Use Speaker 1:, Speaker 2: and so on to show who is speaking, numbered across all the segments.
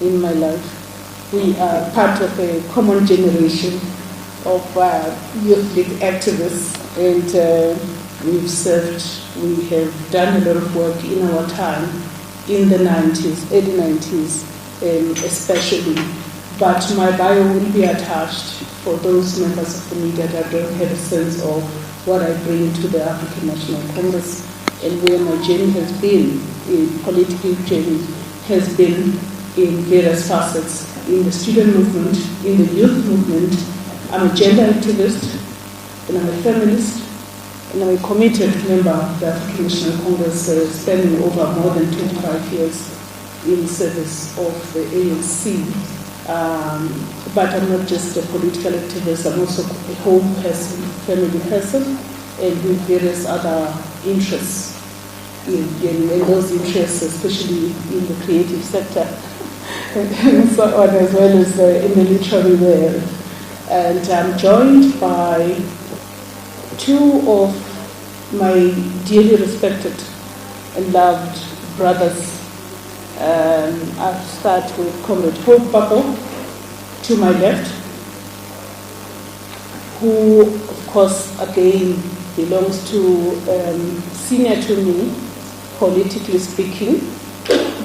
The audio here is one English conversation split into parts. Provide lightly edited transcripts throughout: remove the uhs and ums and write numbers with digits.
Speaker 1: in my life. We are part of a common generation of youth league activists, and we have done a lot of work in our time, in the 90s, early 90s especially. But my bio will be attached for those members of the media that don't have a sense of what I bring to the African National Congress and where my journey has been, political journey has been in various facets, in the student movement, in the youth movement. I'm a gender activist, and I'm a feminist, and I'm a committed member of the African National Congress, spending over more than 25 years in service of the ANC. But I'm not just a political activist, I'm also a home person, family person, and with various other interests. In those interests, especially in the creative sector, and so on, as well as in the literary world. And I'm joined by two of my dearly respected and loved brothers. I'll start with Comrade Hope Bako, to my left, who, of course, again belongs to senior to me, politically speaking.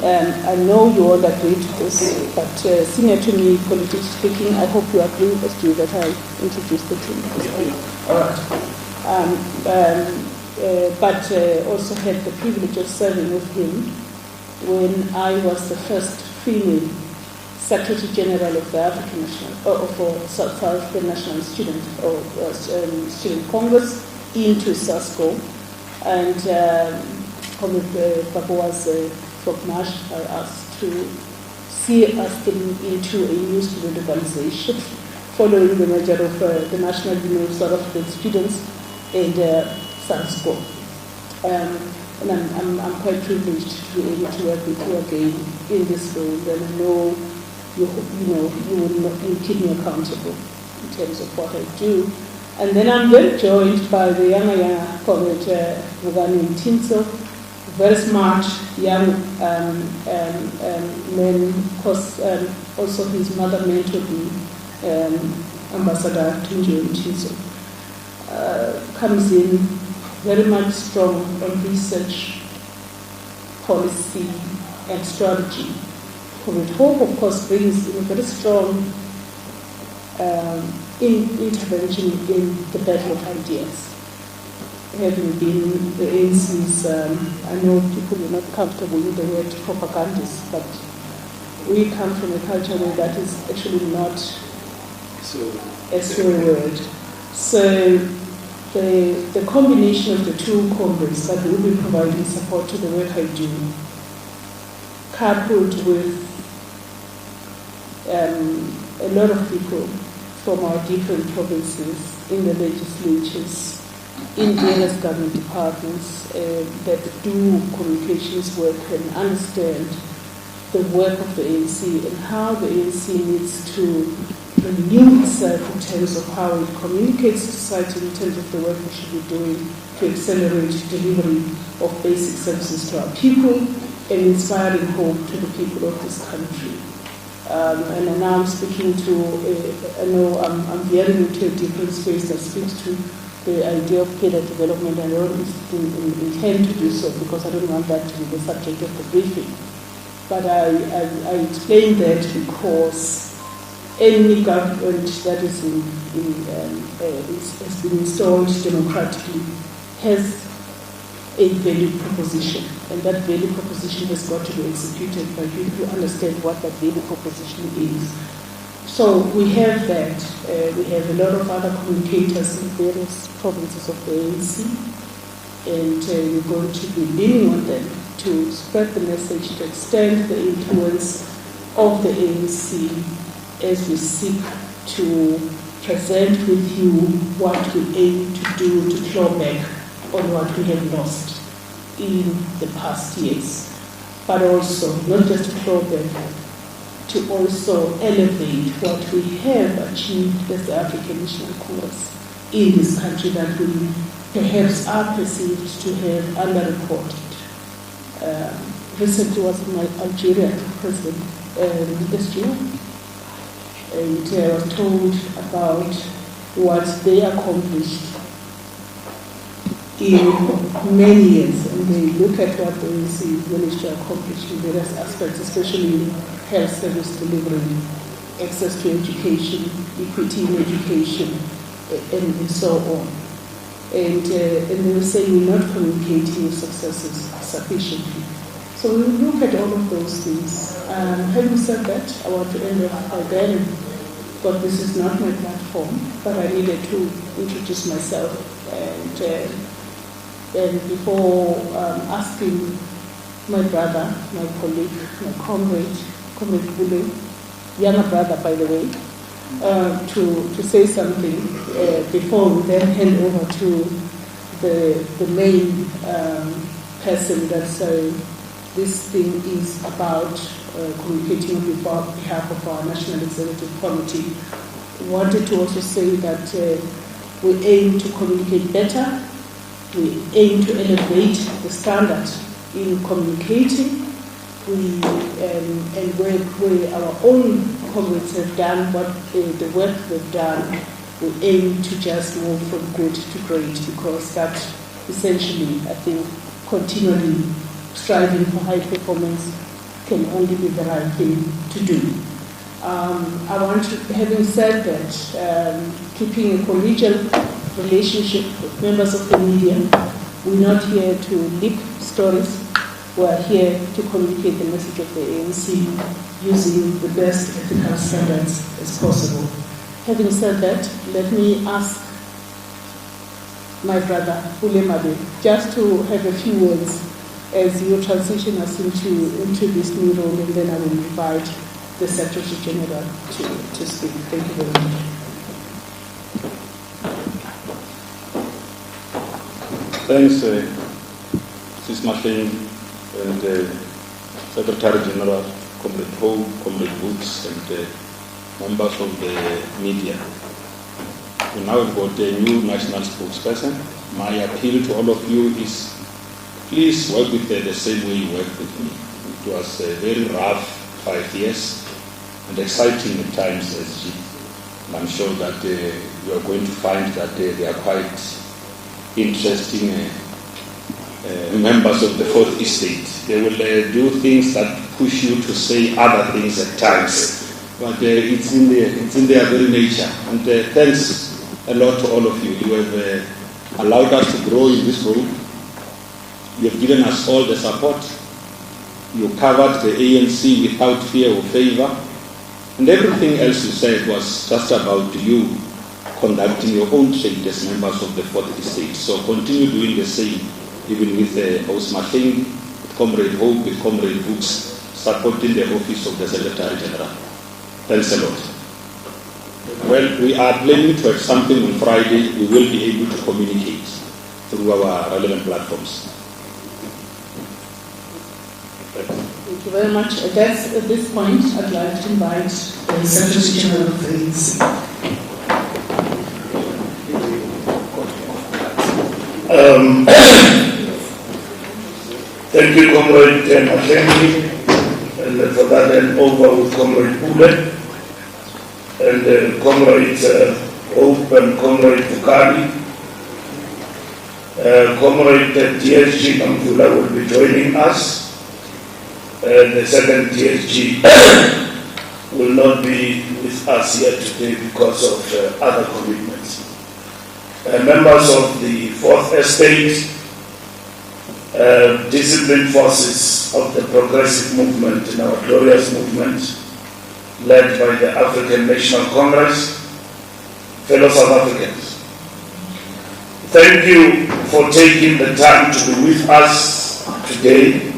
Speaker 1: I know you all agree to this, but senior to me, politically speaking, I hope you agree as to that I introduced the team. All right. But also had the privilege of serving with him when I was the first female Secretary General of the African National, for South African National Student Student Congress into SASCO, and Comrade Bako was from March. I asked to see us getting into a new student organization following the merger of the National Union of South African Students and SASCO. And I'm quite privileged to be able to work with you again in this role, and I know you keep me accountable in terms of what I do. And then I'm very joined by the younger Comrade Rugani Mtinso, very smart young man. Of course, also his mother mentored me, Ambassador Tunji Mtinso. Comes in very much strong on research, policy, and strategy. Comrade Hope, of course, brings in a very strong intervention in the battle of ideas. Having been the ANC's, I know people are not comfortable with the word propagandist, but we come from a culture where that is actually not a swear word. So the combination of the two comrades that will be providing support to the work I do, coupled with a lot of people from our different provinces in the legislatures, in various government departments that do communications work and understand the work of the ANC and how the ANC needs to renew itself in terms of how it communicates to society, in terms of the work we should be doing to accelerate delivery of basic services to our people and inspiring hope to the people of this country. And now I'm speaking to, I know I'm veering into a different space that speaks to the idea of cadre development, and I don't intend to do so because I don't want that to be the subject of the briefing. But I explain that because any government that is has been installed democratically has a value proposition, and that value proposition has got to be executed by people who understand what that value proposition is. So we have that. We have a lot of other communicators in various provinces of the ANC, and we're going to be leaning on them to spread the message, to extend the influence of the ANC as we seek to present with you what we aim to do to claw back on what we have lost in the past years, but also not just to claw back, to also elevate what we have achieved as the African National Congress in this country that we perhaps are perceived to have underreported. recently was in Algeria, President this year, and I was told about what they accomplished in many years, and they look at what the ANC managed to accomplish in various aspects, especially health service delivery, access to education, equity in education, and so on. And they were saying we're not communicating your successes sufficiently. So we will look at all of those things. Having said that, I want to end off by then, but this is not my platform, but I needed to introduce myself. And before asking my brother, my colleague, my comrade Bule, younger brother by the way, to say something before we then hand over to the main person that's this thing is about communicating on behalf of our National Executive Committee. I wanted to also say that we aim to communicate better, we aim to elevate the standard in communicating, and where our own comrades have done what the work they've done, we aim to just move from good to great, because that essentially, I think, continually striving for high performance can only be the right thing to do. I want to, having said that, keeping a collegial relationship with members of the media, we're not here to leak stories. We are here to communicate the message of the ANC using the best ethical standards as possible. Having said that, let me ask my brother, Ulemabe, just to have a few words as you transition us into this new role, and then I will invite the Secretary General to speak. Thank you very much.
Speaker 2: Thanks, Ms. Maclean and Secretary General, Comrade Ho, Comrade Woods, and members of the media. We now have got a new national spokesperson. My appeal to all of you is please work with her the same way you worked with me. It was a very rough 5 years and exciting at times, SG. And I'm sure that you are going to find that they are quite interesting members of the Fourth Estate. They will do things that push you to say other things at times, but it's in their very nature. And thanks a lot to all of you. You have allowed us to grow in this role. You have given us all the support. You covered the ANC without fear or favor. And everything else you said was just about you conducting your own trade as members of the Fourth Estate. So continue doing the same, even with Osma King, with Comrade Hope, with Comrade Books, supporting the office of the Secretary General. Thanks a lot. Well, we are planning to have something on Friday. We will be able to communicate through our relevant platforms.
Speaker 1: Thank you very much. At this point, I'd like to invite the Secretary General of the ANC.
Speaker 3: Thank you, Comrade Maclean, and for that, and over with Comrade Bule, and Comrade Hope and Comrade Bukali. Comrade TSG Namfula will be joining us. The second TSG will not be with us here today because of other commitments. Members of the Fourth Estate, disciplined forces of the progressive movement and our glorious movement, led by the African National Congress, fellow South Africans. Thank you for taking the time to be with us today,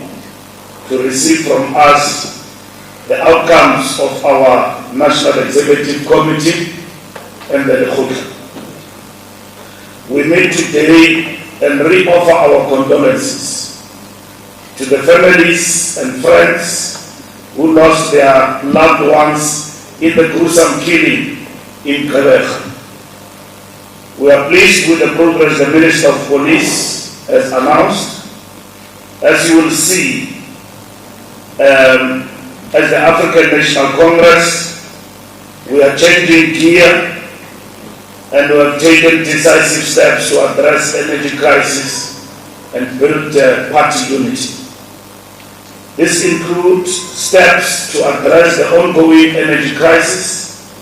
Speaker 3: to receive from us the outcomes of our National Executive Committee and the lekgotla. We meet today and re-offer our condolences to the families and friends who lost their loved ones in the gruesome killing in Quebec. We are pleased with the progress the Minister of Police has announced. As you will see, As the African National Congress, we are changing gear and we have taken decisive steps to address energy crisis and build party unity. This includes steps to address the ongoing energy crisis.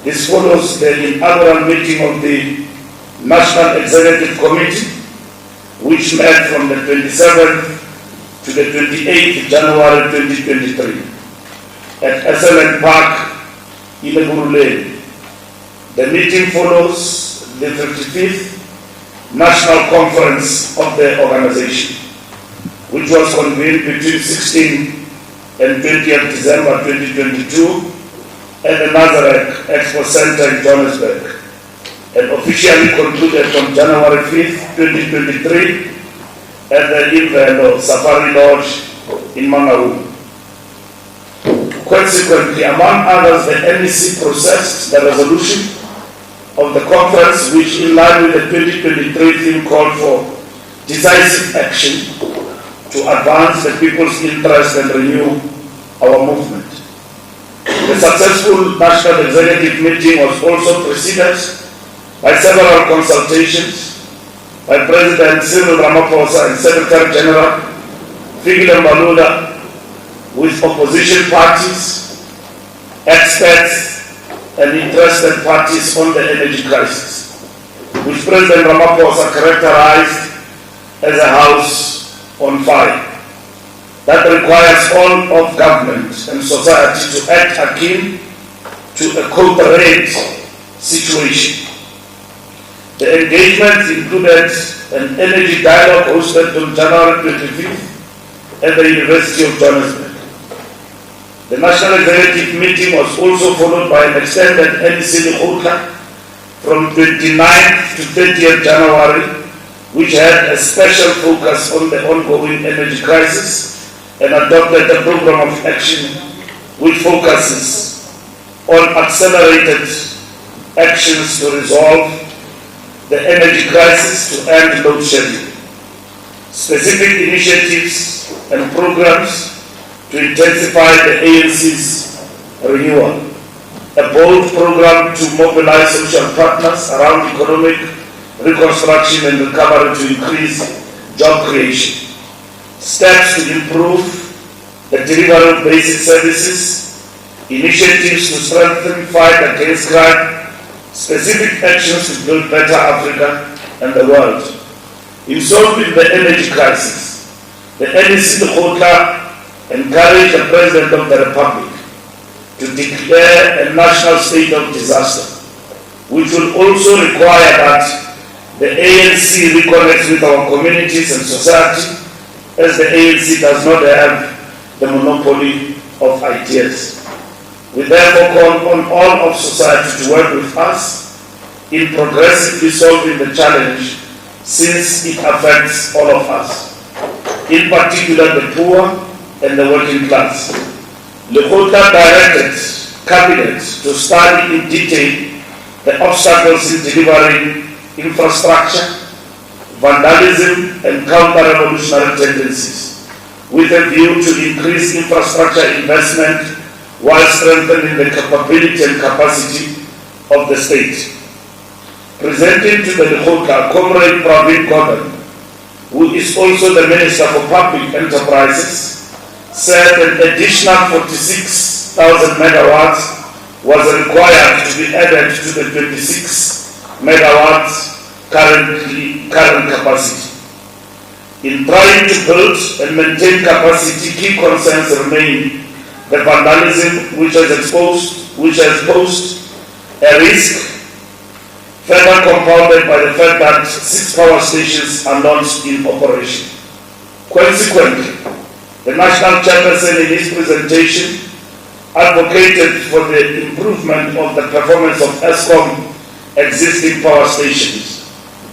Speaker 3: This follows the inaugural meeting of the National Executive Committee, which met from the 27th to the 28th January 2023 at SLN Park in Gurule. The meeting follows the 55th National Conference of the organization, which was convened between 16 and 20th December 2022 at the Nazareth Expo Center in Johannesburg, and officially concluded on January 5th, 2023 at the Inverness Safari Lodge in Mangaung. Consequently, among others, the NEC processed the resolution of the conference, which in line with the 2023 theme called for decisive action to advance the people's interest and renew our movement. The successful National Executive meeting was also preceded by several consultations by President Cyril Ramaphosa and Secretary General Fikile Mbalula with opposition parties, experts, and interested parties on the energy crisis, which President Ramaphosa characterized as a house on fire that requires all of government and society to act akin to a cooperate situation. The engagement included an energy dialogue hosted on January 25th at the University of Johannesburg. The National Executive meeting was also followed by an extended NEC lekgotla from 29th to 30th January, which had a special focus on the ongoing energy crisis and adopted a program of action which focuses on accelerated actions to resolve the energy crisis to end load shedding, specific initiatives and programs to intensify the ANC's renewal, a bold program to mobilize social partners around economic reconstruction and recovery to increase job creation, steps to improve the delivery of basic services, initiatives to strengthen fight against crime, specific actions to build better Africa and the world. In solving the energy crisis, the NEC lekgotla encouraged the President of the Republic to declare a national state of disaster, which will also require that the ANC reconnects with our communities and society, as the ANC does not have the monopoly of ideas. We therefore call on all of society to work with us in progressively solving the challenge, since it affects all of us, in particular the poor and the working class. Lekgotla directed Cabinet to study in detail the obstacles in delivering infrastructure, vandalism, and counter-revolutionary tendencies, with a view to increase infrastructure investment while strengthening the capability and capacity of the state. Presenting to the lekgotla, Comrade Pravin Gordhan, who is also the Minister for Public Enterprises, said an additional 46,000 megawatts was required to be added to the 26 megawatts current capacity. In trying to build and maintain capacity, key concerns remain the vandalism which has posed a risk, further compounded by the fact that 6 power stations are not in operation. Consequently, the National Chairperson in his presentation advocated for the improvement of the performance of ESCOM existing power stations,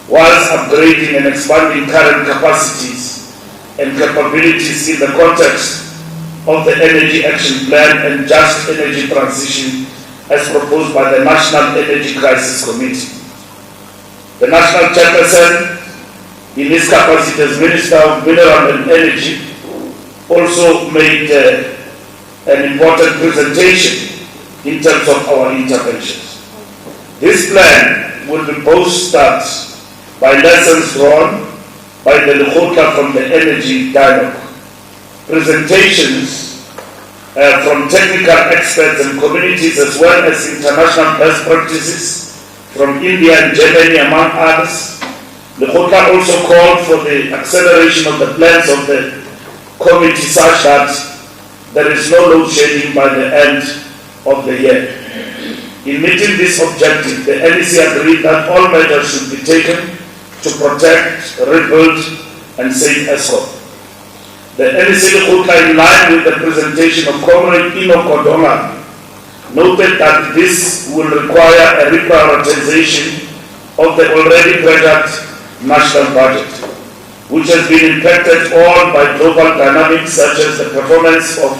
Speaker 3: whilst upgrading and expanding current capacities and capabilities in the context of the Energy Action Plan and Just Energy Transition as proposed by the National Energy Crisis Committee. The National Chairperson, in his capacity as Minister of Mineral and Energy, also made an important presentation in terms of our interventions. This plan will be bolstered by lessons drawn by the lekgotla from the energy dialogue, presentations from technical experts and communities, as well as international best practices from India and Germany, among others. The lekgotla also called for the acceleration of the plans of the committee such that there is no load shedding by the end of the year. In meeting this objective, the NEC agreed that all measures should be taken to protect, rebuild, and save ESCOM. The NEC lekgotla, in line with the presentation of Comrade noted that this will require a reprioritization of the already pressured national budget, which has been impacted on by global dynamics such as the performance of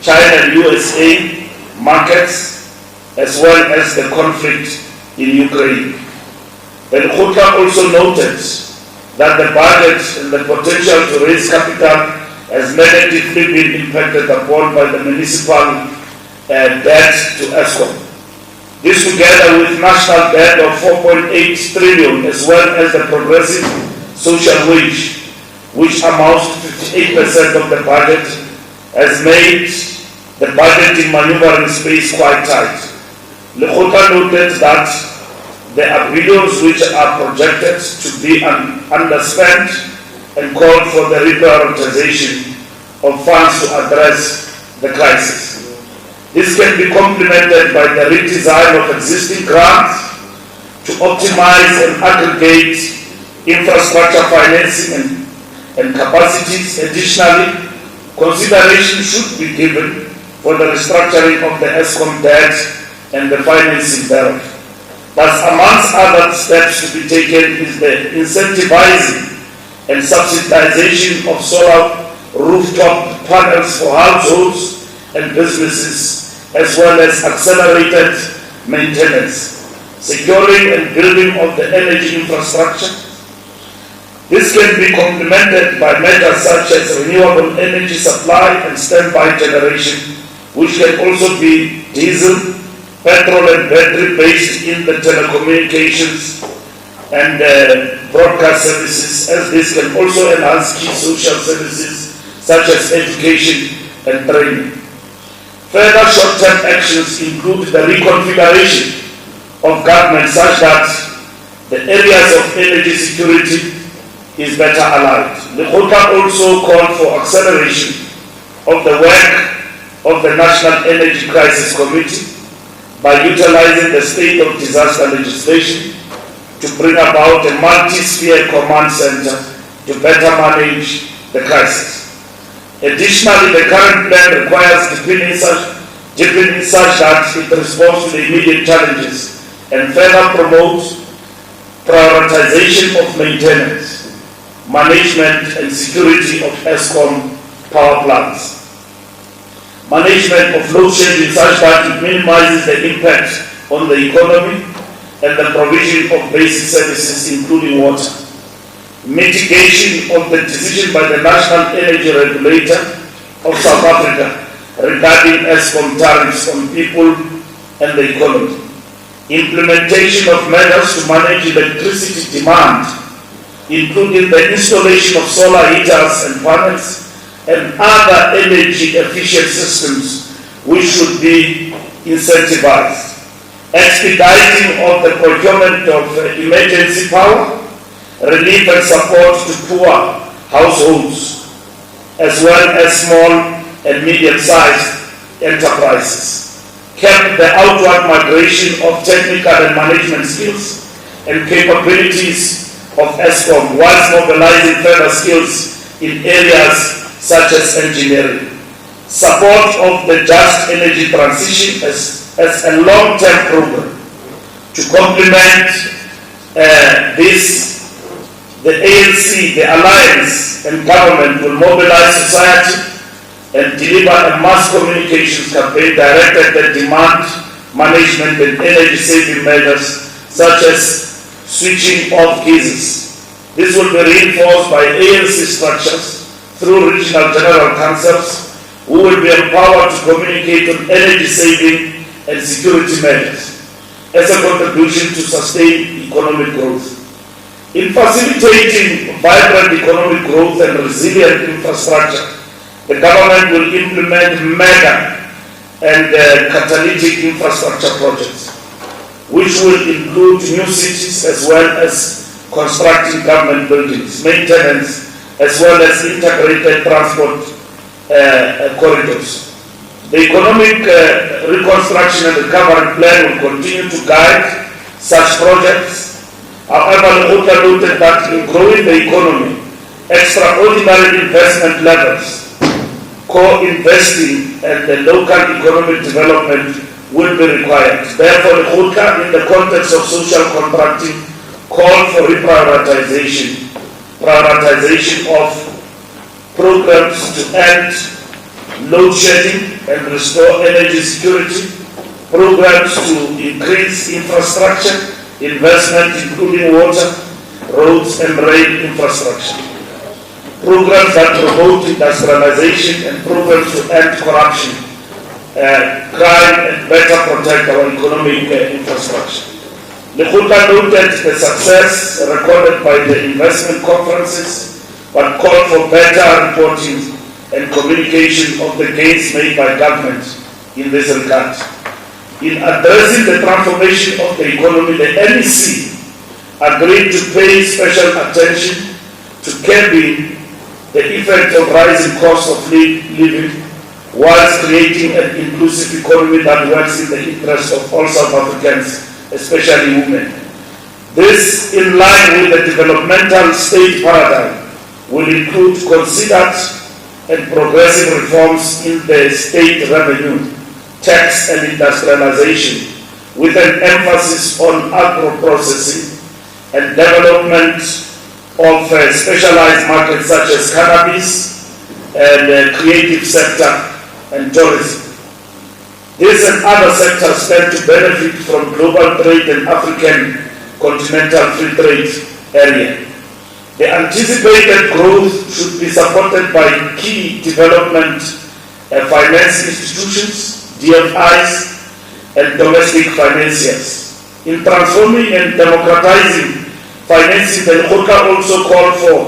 Speaker 3: China and USA markets, as well as the conflict in Ukraine. The lekgotla also noted that the budget and the potential to raise capital has negatively been impacted upon by the municipal debt to ESCOM. This, together with national debt of 4.8 trillion, as well as the progressive social wage, which amounts to 58% of the budget, has made the budgeting maneuvering space quite tight. lekgotla noted that there are billions which are projected to be underspent and called for the reprioritization of funds to address the crisis. This can be complemented by the redesign of existing grants to optimize and aggregate infrastructure financing and capacities. Additionally, consideration should be given for the restructuring of the ESCOM debt and the financing thereof. Thus, amongst other steps to be taken is the incentivizing and subsidization of solar rooftop panels for households and businesses, as well as accelerated maintenance, securing and building of the energy infrastructure. This can be complemented by measures such as renewable energy supply and standby generation, which can also be diesel, petrol and battery based in the telecommunications and broadcast services, as this can also enhance key social services such as education and training. Further short-term actions include the reconfiguration of government such that the areas of energy security is better aligned. The lekgotla also called for acceleration of the work of the National Energy Crisis Committee by utilizing the state of disaster legislation to bring about a multi-sphere command center to better manage the crisis. Additionally, the current plan requires disciplining such that it responds to the immediate challenges and further promotes prioritization of maintenance, management and security of ESCOM power plants, management of load shedding such that it minimizes the impact on the economy and the provision of basic services including water, mitigation of the decision by the National Energy Regulator of South Africa regarding ESCOM tariffs on people and the economy, implementation of measures to manage electricity demand, including the installation of solar heaters and panels and other energy efficient systems which should be incentivized, expediting of the procurement of emergency power, relief and support to poor households, as well as small and medium-sized enterprises, kept the outward migration of technical and management skills and capabilities of ESCOM whilst mobilizing further skills in areas such as engineering, support of the just energy transition as a long-term program. To complement this, the ANC, the Alliance and government will mobilize society and deliver a mass communications campaign directed at demand management and energy saving measures such as switching off geysers. This will be reinforced by ANC structures through regional general councils who will be empowered to communicate on energy saving and security measures as a contribution to sustain economic growth. In facilitating vibrant economic growth and resilient infrastructure, the government will implement mega and catalytic infrastructure projects, which will include new cities as well as constructing government buildings, maintenance, as well as integrated transport corridors. The economic reconstruction and recovery plan will continue to guide such projects. However, lekgotla noted that in growing the economy, extraordinary investment levels, co-investing and the local economic development will be required. Therefore, lekgotla, in the context of social contracting, called for prioritization of programs to end load shedding and restore energy security, programs to increase infrastructure investment including water, roads and rail infrastructure, programs that promote industrialization and programs to end corruption, crime and better protect our economic infrastructure. Lekgotla noted the success recorded by the investment conferences, but called for better reporting and communication of the gains made by government in this regard. In addressing the transformation of the economy, the NEC agreed to pay special attention to curbing the effect of rising costs of living whilst creating an inclusive economy that works in the interest of all South Africans, especially women. This, in line with the developmental state paradigm, will include considered and progressive reforms in the state revenue, tax and industrialization, with an emphasis on agro-processing and development of specialized markets such as cannabis and creative sector and tourism. This and other sectors stand to benefit from global trade and African continental free trade area. The anticipated growth should be supported by key development finance institutions, DFIs, and domestic financiers. In transforming and democratizing financing, the lekgotla also called for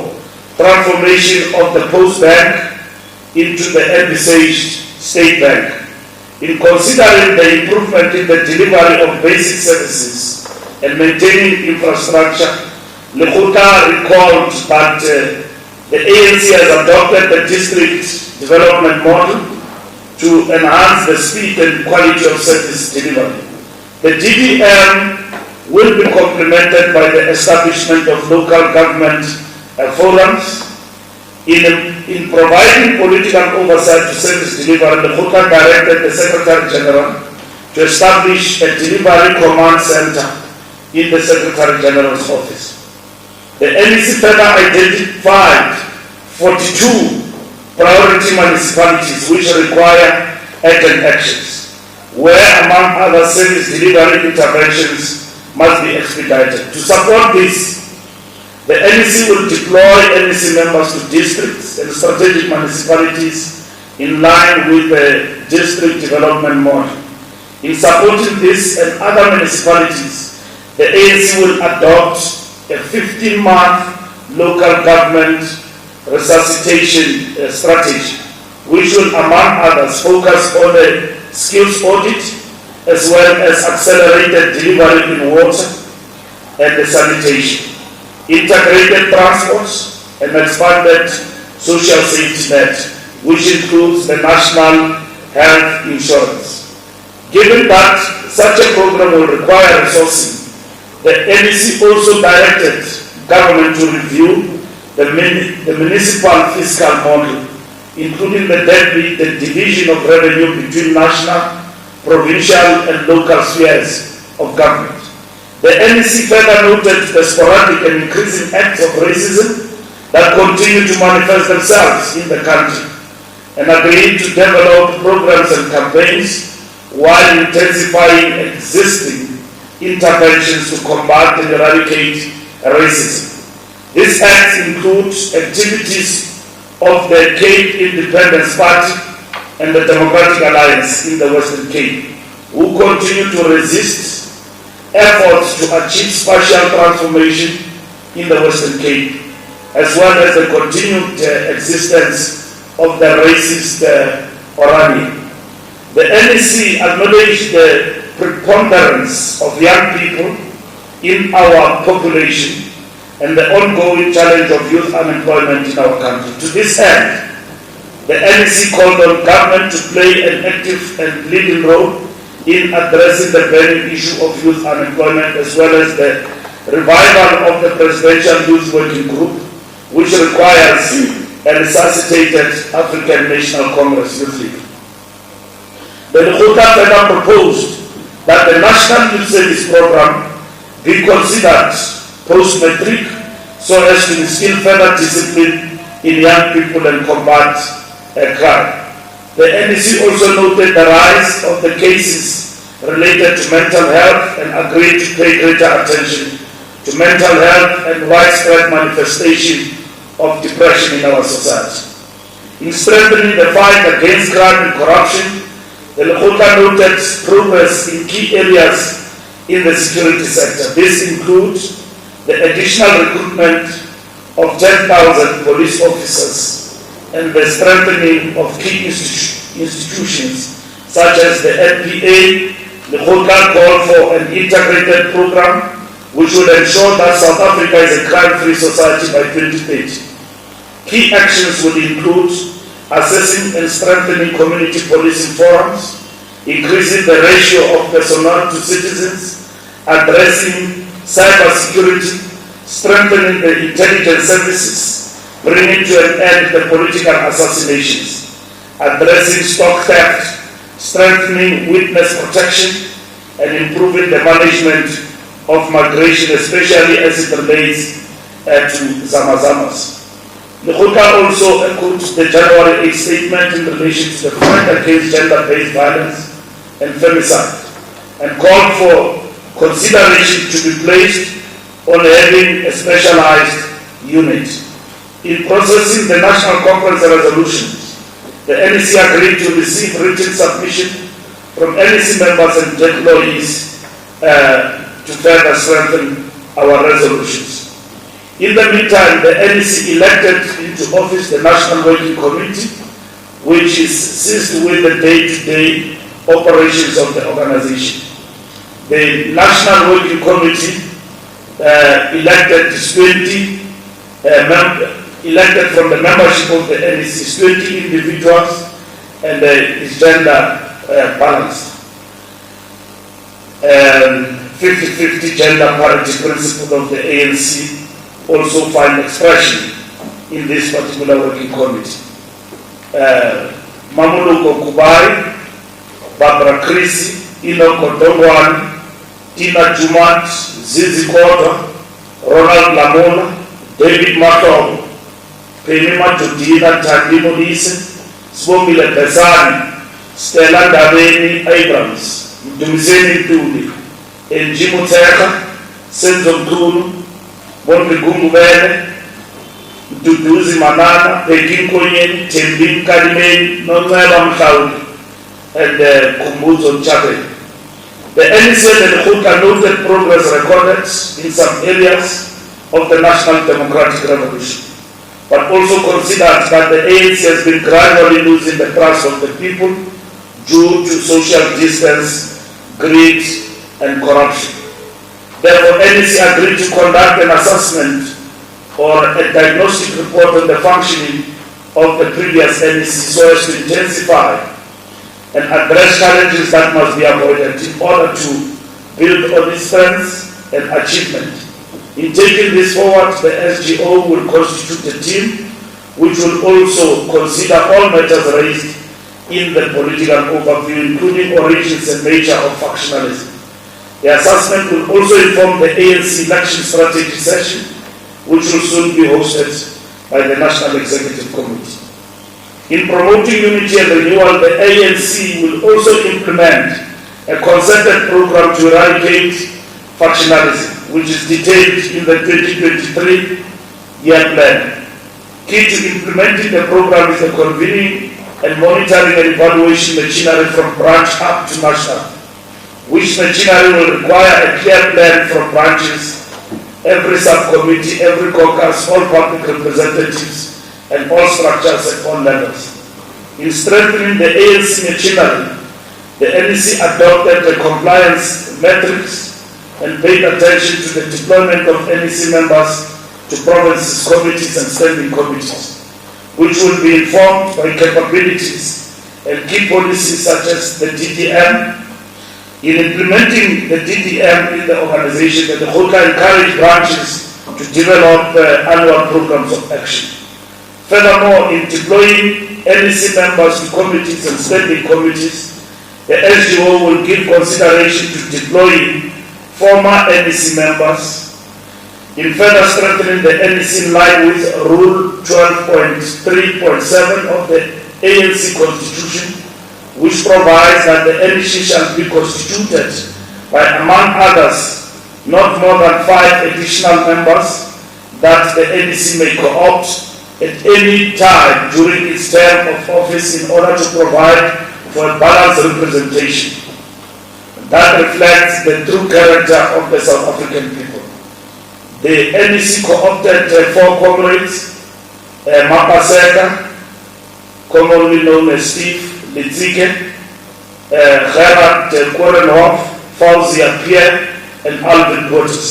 Speaker 3: transformation of the Post Bank into the envisaged State Bank. In considering the improvement in the delivery of basic services and maintaining infrastructure, lekgotla recalled that the ANC has adopted the district development model to enhance the speed and quality of service delivery. The DDM will be complemented by the establishment of local government forums. In providing political oversight to service delivery, lekgotla directed the Secretary General to establish a delivery command center in the Secretary General's office. The NEC further identified 42 priority municipalities which require urgent actions, where among other service delivery interventions must be expedited. To support this, the NEC will deploy NEC members to districts and strategic municipalities in line with the district development model. In supporting this and other municipalities, the ANC will adopt a 15-month local government resuscitation strategy, which will, among others, focus on the skills audit as well as accelerated delivery in water and sanitation, integrated transports, and expanded social safety net, which includes the national health insurance. Given that such a program will require resourcing, the NEC also directed government to review the municipal fiscal model, including the division of revenue between national, provincial, and local spheres of government. The NEC further noted the sporadic and increasing acts of racism that continue to manifest themselves in the country and agreed to develop programs and campaigns while intensifying existing interventions to combat and eradicate racism. These acts include activities of the Cape Independence Party and the Democratic Alliance in the Western Cape, who continue to resist efforts to achieve spatial transformation in the Western Cape, as well as the continued existence of the racist Orania. The NEC acknowledged the preponderance of young people in our population and the ongoing challenge of youth unemployment in our country. To this end, the NEC called on government to play an active and leading role in addressing the burning issue of youth unemployment, as well as the revival of the Presidential Youth Working Group, which requires a resuscitated African National Congress Youth League. The lekgotla further proposed that the National Youth Service Program be considered post-matric so as to instill further discipline in young people and combat crime. The NEC also noted the rise of the cases related to mental health and agreed to pay greater attention to mental health and widespread manifestation of depression in our society. In strengthening the fight against crime and corruption, the lekgotla noted progress in key areas in the security sector. This includes the additional recruitment of 10,000 police officers and the strengthening of key institutions such as the NPA. The lekgotla called for an integrated program which will ensure that South Africa is a crime-free society by 2030. Key actions will include assessing and strengthening community policing forums, increasing the ratio of personnel to citizens, addressing cybersecurity, strengthening the intelligence services, bringing to an end the political assassinations, addressing stock theft, strengthening witness protection, and improving the management of migration, especially as it relates to Zamazamas. The lekgotla also echoed the January 8 statement in relation to the fight against gender-based violence and femicide, and called for consideration to be placed on having a specialized unit. In processing the National Conference resolutions, the NEC agreed to receive written submission from NEC members and employees to further strengthen our resolutions. In the meantime, the NEC elected into office the National Working Committee, which is seized with the day-to-day operations of the organization. The National Working Committee elected from the membership of the NEC 20 individuals, and is gender balanced. 50-50 gender parity principle of the ANC also find expression in this particular working committee. Mamuluko Kubai, Barbara Krisi, Ino Kodongwan, Tina Jumat, Zizi Kota, Ronald Lamola, David Mato, Penima Tudina, Tandimo Lise, Swomile Pesani, Stella Daveni Abrams, Dumzeni Tuli, Enjimu Teka, Senzo Tulu, Bonrigungu Vele, Duduzi Manana, Pekin Konyen, Tembin Kalimeni, Nonweba Mkauli, and Kumbuzo Chapel. The NEC and the lekgotla noted progress recorded in some areas of the National Democratic Revolution, but also considered that the ANC has been gradually losing the trust of the people due to social distance, greed, and corruption. Therefore, NEC agreed to conduct an assessment or a diagnostic report on the functioning of the previous NEC so as to intensify and address challenges that must be avoided in order to build on its strengths and achievement. In taking this forward, the SGO will constitute a team which will also consider all matters raised in the political overview, including origins and nature of factionalism. The assessment will also inform the ANC election strategy session, which will soon be hosted by the National Executive Committee. In promoting unity and renewal, the ANC will also implement a concerted program to eradicate factionalism, which is detailed in the 2023 year plan. Key to implementing the program is the convening and monitoring and evaluation machinery from branch up to national, which machinery will require a clear plan from branches, every subcommittee, every caucus, all public representatives, and all structures at all levels. In strengthening the ANC machinery, the NEC adopted the compliance metrics and paid attention to the deployment of NEC members to provinces, committees, and standing committees, which will be informed by capabilities and key policies such as the DDM. In implementing the DDM in the organization, the lekgotla encourage branches to develop annual programs of action. Furthermore, in deploying NEC members to committees and standing committees, the SGO will give consideration to deploying former NEC members. In further strengthening the NEC in line with Rule 12.3.7 of the ANC Constitution, which provides that the NEC shall be constituted by, among others, not more than 5 additional members that the NEC may co-opt at any time during its term of office in order to provide for a balanced representation that reflects the true character of the South African people. The NEC co-opted 4 comrades, Mapaseka, commonly known as Steve Litzike, Gerard Korenhoff, Fauzia Pierre, and Alvin Waters.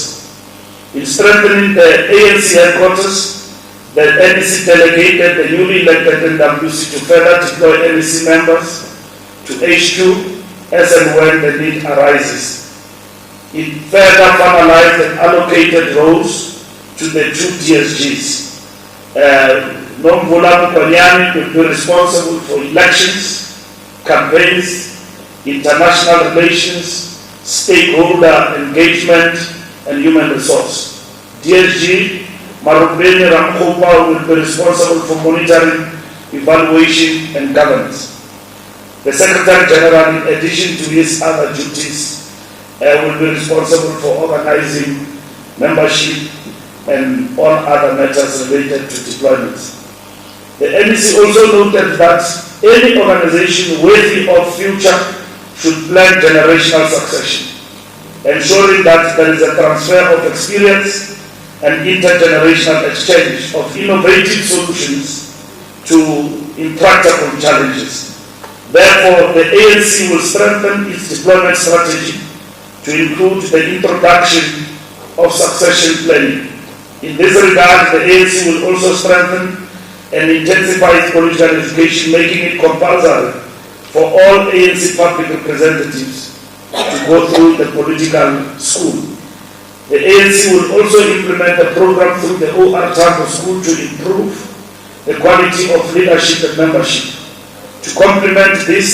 Speaker 3: In strengthening the ANC headquarters, the NEC delegated the newly elected NWC to further deploy NEC members to HQ as and when the need arises. It further finalized and allocated roles to the 2 DSGs. Nomvula Mukonyani will be responsible for elections, campaigns, international relations, stakeholder engagement, and human resource. DSG Marubeni Ramkhopa will be responsible for monitoring, evaluation, and governance. The Secretary General, in addition to his other duties, will be responsible for organizing membership and all other matters related to deployments. The NEC also noted that any organization worthy of future should plan generational succession, ensuring that there is a transfer of experience and intergenerational exchange of innovative solutions to intractable challenges. Therefore, the ANC will strengthen its deployment strategy to include the introduction of succession planning. In this regard, the ANC will also strengthen and intensify its political education, making it compulsory for all ANC public representatives to go through the political school. The ANC will also implement a program through the OR Tambo School to improve the quality of leadership and membership. To complement this,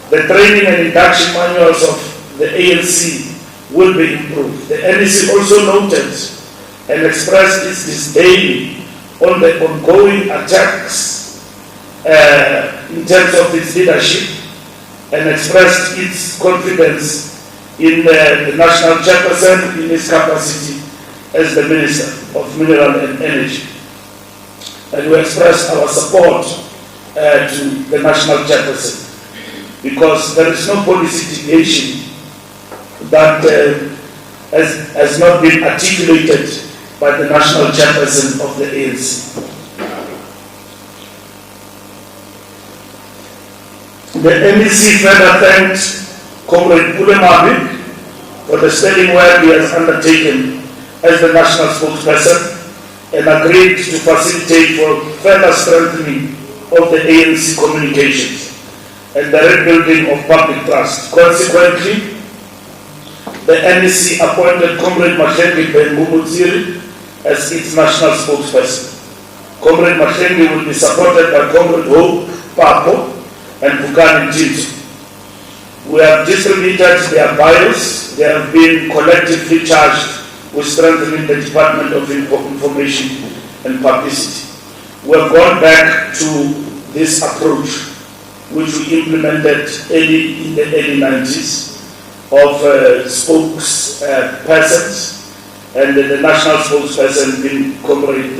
Speaker 3: the training and induction manuals of the ANC will be improved. The NEC also noted and expressed its disdain on the ongoing attacks in terms of its leadership and expressed its confidence in the national chairperson in his capacity as the Minister of Mineral and Energy. And we expressed our support to the national chairperson because there is no policy deviation that has not been articulated by the national chairperson of the ANC. The NEC further thanked Comrade Kulemabi for the sterling work he has undertaken as the national spokesperson and agreed to facilitate for further strengthening of the ANC communications and the rebuilding of public trust. Consequently, the NEC appointed Comrade Mahlengi Ben-Mumutsiri as its national spokesperson. Comrade Mahlengi will be supported by Comrade Ho Papo and Bukani Tito. We have distributed their bios. They have been collectively charged with strengthening the Department of Information and Publicity. We have gone back to this approach, which we implemented in the early 90s, of spokespersons, and the national spokesperson being Comrade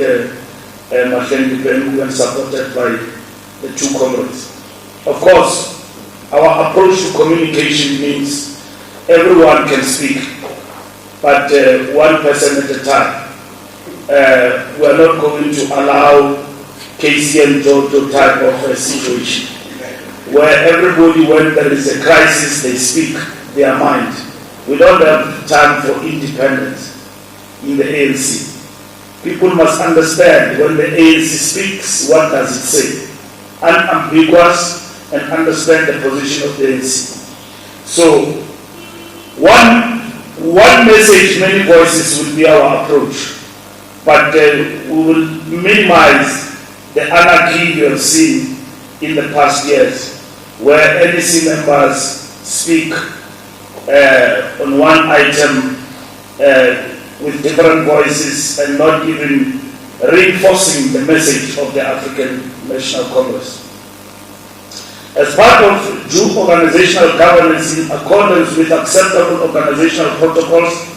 Speaker 3: and supported by the two comrades. Of course, our approach to communication means everyone can speak, but one person at a time. We are not going to allow Casey and Jojo type of a situation where everybody, when there is a crisis, they speak their mind. We don't have time for independence in the ANC. People must understand when the ANC speaks, what does it say? Unambiguous, and understand the position of the ANC. So, one message, many voices will be our approach. But we will minimize the anarchy you have seen in the past years, where NEC members speak on one item with different voices and not even reinforcing the message of the African National Congress. As part of due organizational governance in accordance with acceptable organizational protocols,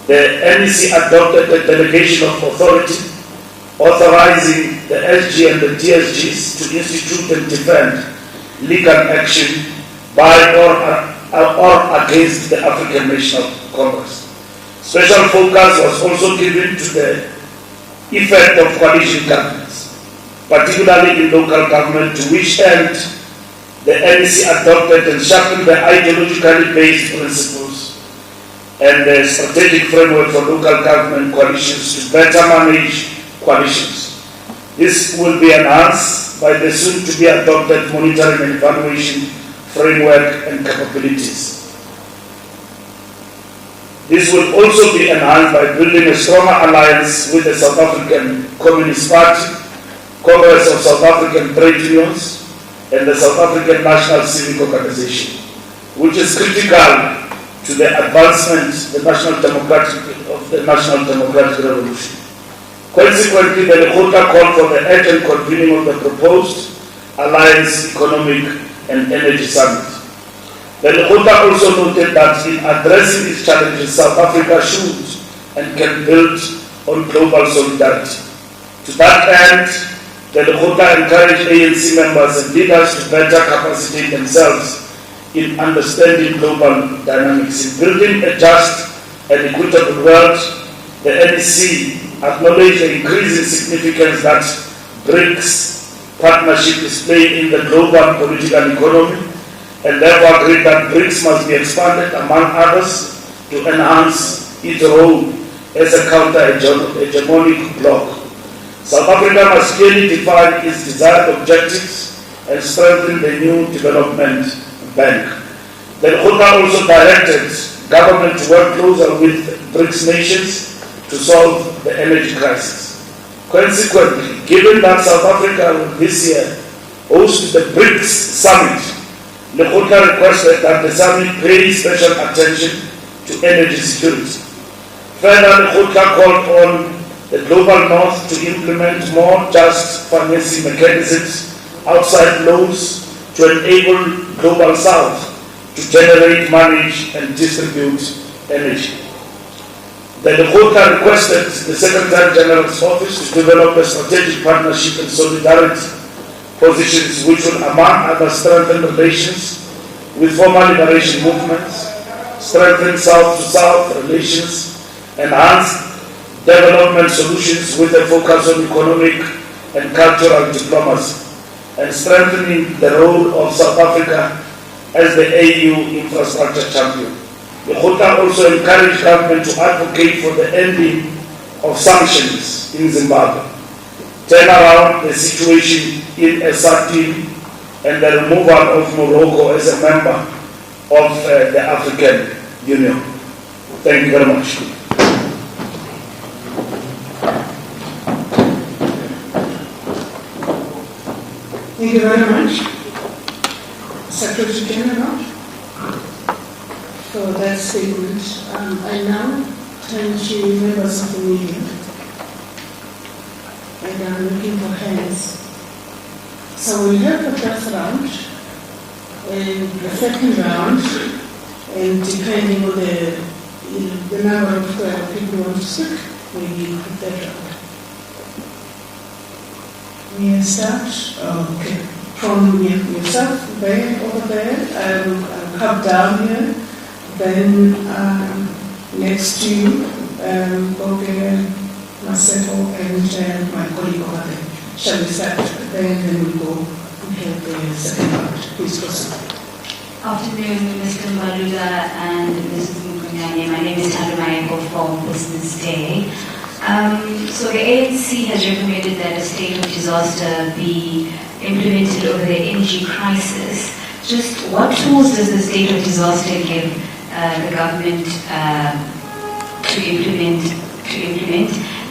Speaker 3: the NEC adopted a delegation of authority authorizing the SG and the TSGs to institute and defend legal action by or against the African National Congress. Special focus was also given to the effect of coalition governments, particularly in local government, to which end the NEC adopted and sharpened the ideologically based principles and the strategic framework for local government coalitions to better manage coalitions. This will be enhanced by the soon-to-be adopted monitoring and evaluation framework and capabilities. This will also be enhanced by building a stronger alliance with the South African Communist Party, Congress of South African Trade Unions, and the South African National Civic Organization, which is critical to the advancement of the National Democratic Revolution. Consequently, the lekgotla called for the urgent convening of the proposed Alliance Economic and Energy Summit. The lekgotla also noted that in addressing these challenges, South Africa should and can build on global solidarity. To that end, the lekgotla encouraged ANC members and leaders to better capacitate themselves in understanding global dynamics. In building a just and equitable world, the NEC acknowledged the increasing significance that BRICS partnership is playing in the global political economy, and therefore agreed that BRICS must be expanded, among others, to enhance its role as a counter-hegemonic bloc. South Africa must clearly define its desired objectives and strengthen the new development bank. The lekgotla also directed government to work closer with BRICS nations to solve the energy crisis. Consequently, given that South Africa will this year host the BRICS summit, lekgotla requested that the summit pay special attention to energy security. Further, lekgotla called on the global north to implement more just financing mechanisms outside loans to enable global south to generate, manage, and distribute energy. The lekgotla requested the Secretary General's office to develop a strategic partnership and solidarity positions which will, among others, strengthen relations with former liberation movements, strengthen South-to-South relations, enhance development solutions with a focus on economic and cultural diplomacy, and strengthening the role of South Africa as the AU infrastructure champion. The lekgotla also encouraged government to advocate for the ending of sanctions in Zimbabwe, turn around the situation in Eswatini, and the removal of Morocco as a member of the African Union. Thank you very much.
Speaker 1: Thank you very much, Secretary General, for that statement. I now turn to members of the media, and I'm looking for hands. So we have the first round and the second round, and depending on the number of people who want to speak, maybe the third round. May I start? Okay. From yourself, there, over there, come down here, then next to you, Boge, Maseko, and my colleague over there. Shall we start there, then we go ahead the second part. Please proceed.
Speaker 4: Afternoon, Mr. Maluda and Mrs. Mukunyane. My name is Talumayeko from Business Day. So the ANC has recommended that a state of disaster be implemented over the energy crisis. Just what tools does the state of disaster give the government to implement?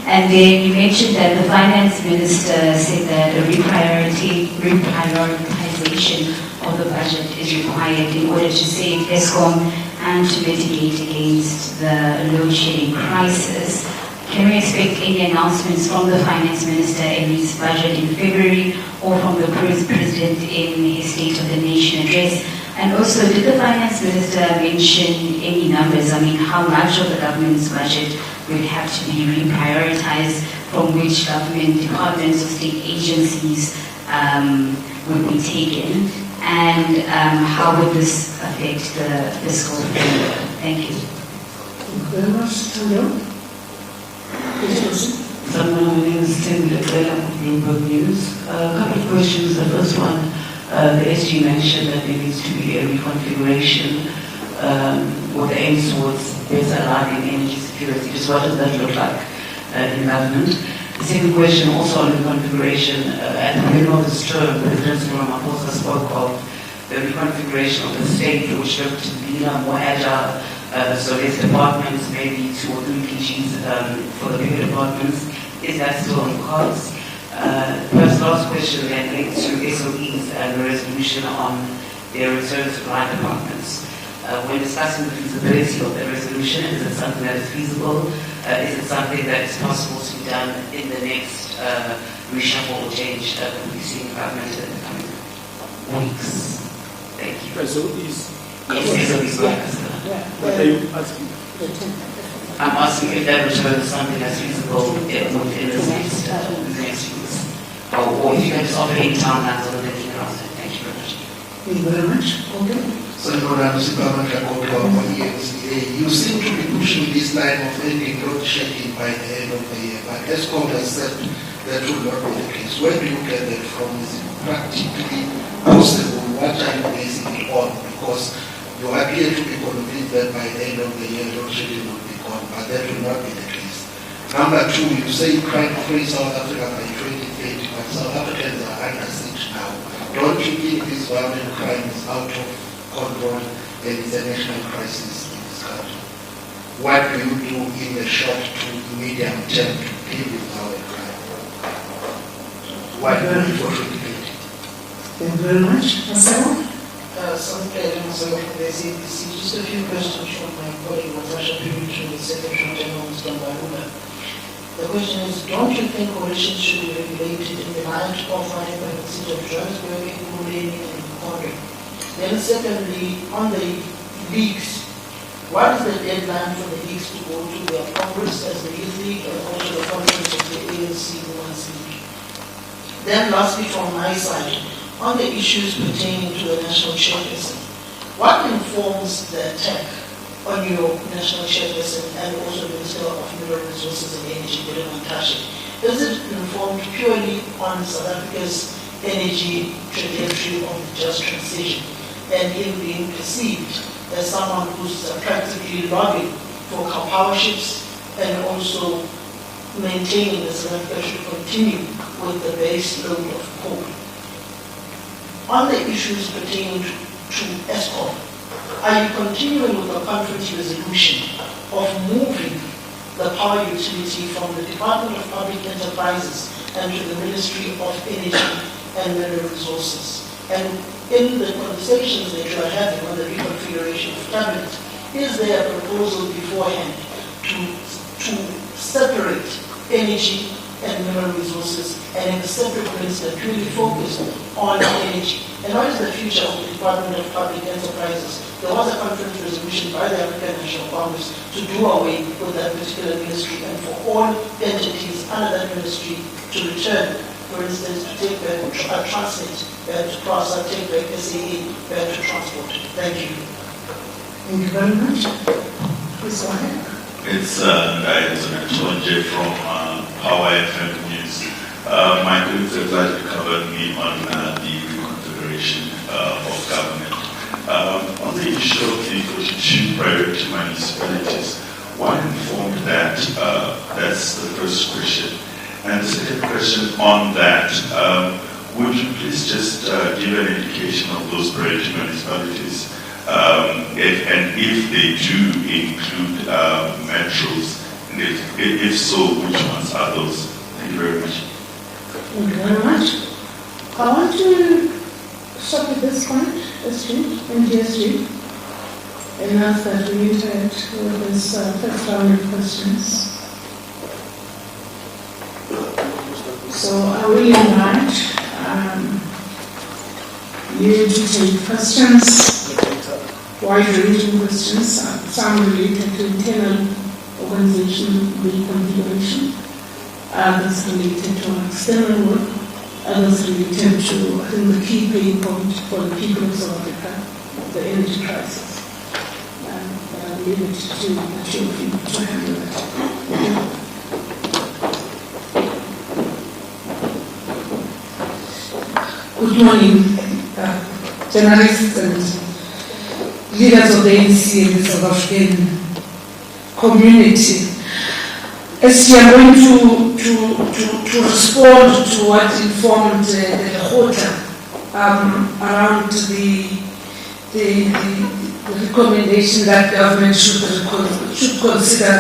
Speaker 4: And then you mentioned that the finance minister said that a reprioritization of the budget is required in order to save ESCOM and to mitigate against the load shedding crisis. Can we expect any announcements from the finance minister in his budget in February or from the president in his State of the Nation address? And also, did the finance minister mention any numbers? I mean, how much of the government's budget would have to be reprioritized, from which government departments or state agencies would be taken? And how would this affect the fiscal framework? Thank you.
Speaker 1: Thank you very much. Hello.
Speaker 5: My name is Tim Lekgotla of Bloomberg News. A couple of questions. The first one, the SG mentioned that there needs to be a reconfiguration with the aim towards better aligning energy security. Just what does that look like in government? The second question, also on reconfiguration, at the beginning of this term, President Ramaphosa spoke of the reconfiguration of the state, which looked leaner, more agile. So less departments, maybe 2 or 3 PGs for the bigger departments. Is that still on the cards? Perhaps last question then linked to SOEs and the resolution on their return to line departments. When discussing the feasibility of the resolution, is it something that is feasible? Is it something that is possible to be done in the next reshuffle or change that we'll be seeing government in the coming weeks? Thank you.
Speaker 6: SOEs.
Speaker 5: What are you asking? I'm asking if that return is something that's feasible within the next weeks. Or if you can just offer any timelines on the thinking around it. Thank you very much.
Speaker 1: Thank you very much. Okay.
Speaker 7: You seem to be pushing this line of ending load shedding by the end of the year, but ESCOM has said that will not be the case. Where do you get that from? Is it practically possible? What are you basing it on? Because you appear to be convinced that by the end of the year, load shedding will be gone, but that will not be the case. Number 2, you say try to free South Africa by 2030, but South Africans are under siege now. Don't you think this violent crime is out of control and it's a national crisis in this country? What do you do in the short to medium term to deal with violent crime? What do you do for 2030?
Speaker 1: Thank you very much. Marcelo?
Speaker 8: Just a few questions from my colleague Natasha Pirichu, the Secretary General, Mr. Mbarula. The question is, don't you think coalitions should be regulated in the light of what happened in the city of Johannesburg, Ekurhuleni, and Congo? Then secondly, on the leagues, what is the deadline for the leagues to go to their Congress as the Youth League and also the Conference of the ANC Women's League? Then lastly, from my side, on the issues pertaining to the national chairperson, what informs the attack on your national chairperson and also the Minister of Mineral Resources and Energy, Natasha? Is it informed purely on South Africa's energy trajectory of the just transition and in being perceived as someone who's practically lobbying for power ships and also maintaining that South Africa should continue with the base load of coal? On the issues pertaining to ESCOM, are you continuing with the conference resolution of moving the power utility from the Department of Public Enterprises and to the Ministry of Energy and Mineral Resources? And in the conversations that you are having on the reconfiguration of cabinet, is there a proposal beforehand to separate energy and mineral resources and in a separate minister really focused on energy? And what is the future of the Department of Public Enterprises? There was a conference resolution by the African National Congress to do away with that particular ministry and for all entities under that ministry to return For instance, to take Transnet to cross, take SAE to transport. Thank you.
Speaker 1: Thank you very much. Please go ahead.
Speaker 6: It's Antonje from Power FM News. My colleagues have largely covered me on the reconfiguration of government. On the issue of the 42 priority municipalities, one informed that that's the first question. And the second question on that, would you please just give an indication of those priority municipalities, if they do include metros, and if so, which ones are those? Thank you very much.
Speaker 1: Thank you very much. I want to start with this point, SG and GSG, and ask that we interact with this first round of questions. So I will invite you to take questions, wide-ranging questions, some related to internal organization reconfiguration, others related to external work, others related to, I think, the key pain point for the people of South Africa, the energy crisis. And I'll leave it to the two of you to handle that. Good morning, journalists and leaders of the NEC and the South African community. As we are going to respond to what informed the lekgotla around the recommendation that government should consider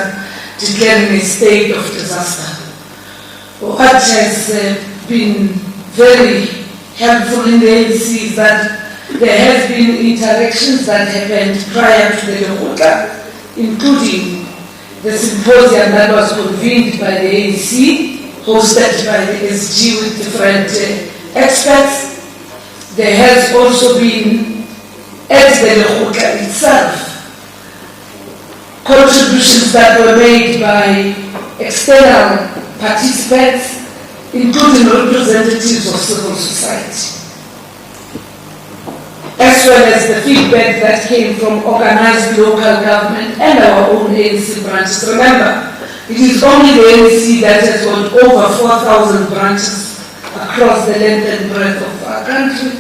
Speaker 1: declaring a state of disaster. What has been very helpful in the NEC is that there has been interactions that happened prior to the lekgotla, including the symposium that was convened by the NEC, hosted by the SG with different experts. There has also been, at the lekgotla itself, contributions that were made by external participants, including representatives of civil society, as well as the feedback that came from organized local government and our own ANC branches. Remember, it is only the ANC that has got over 4,000 branches across the length and breadth of our country.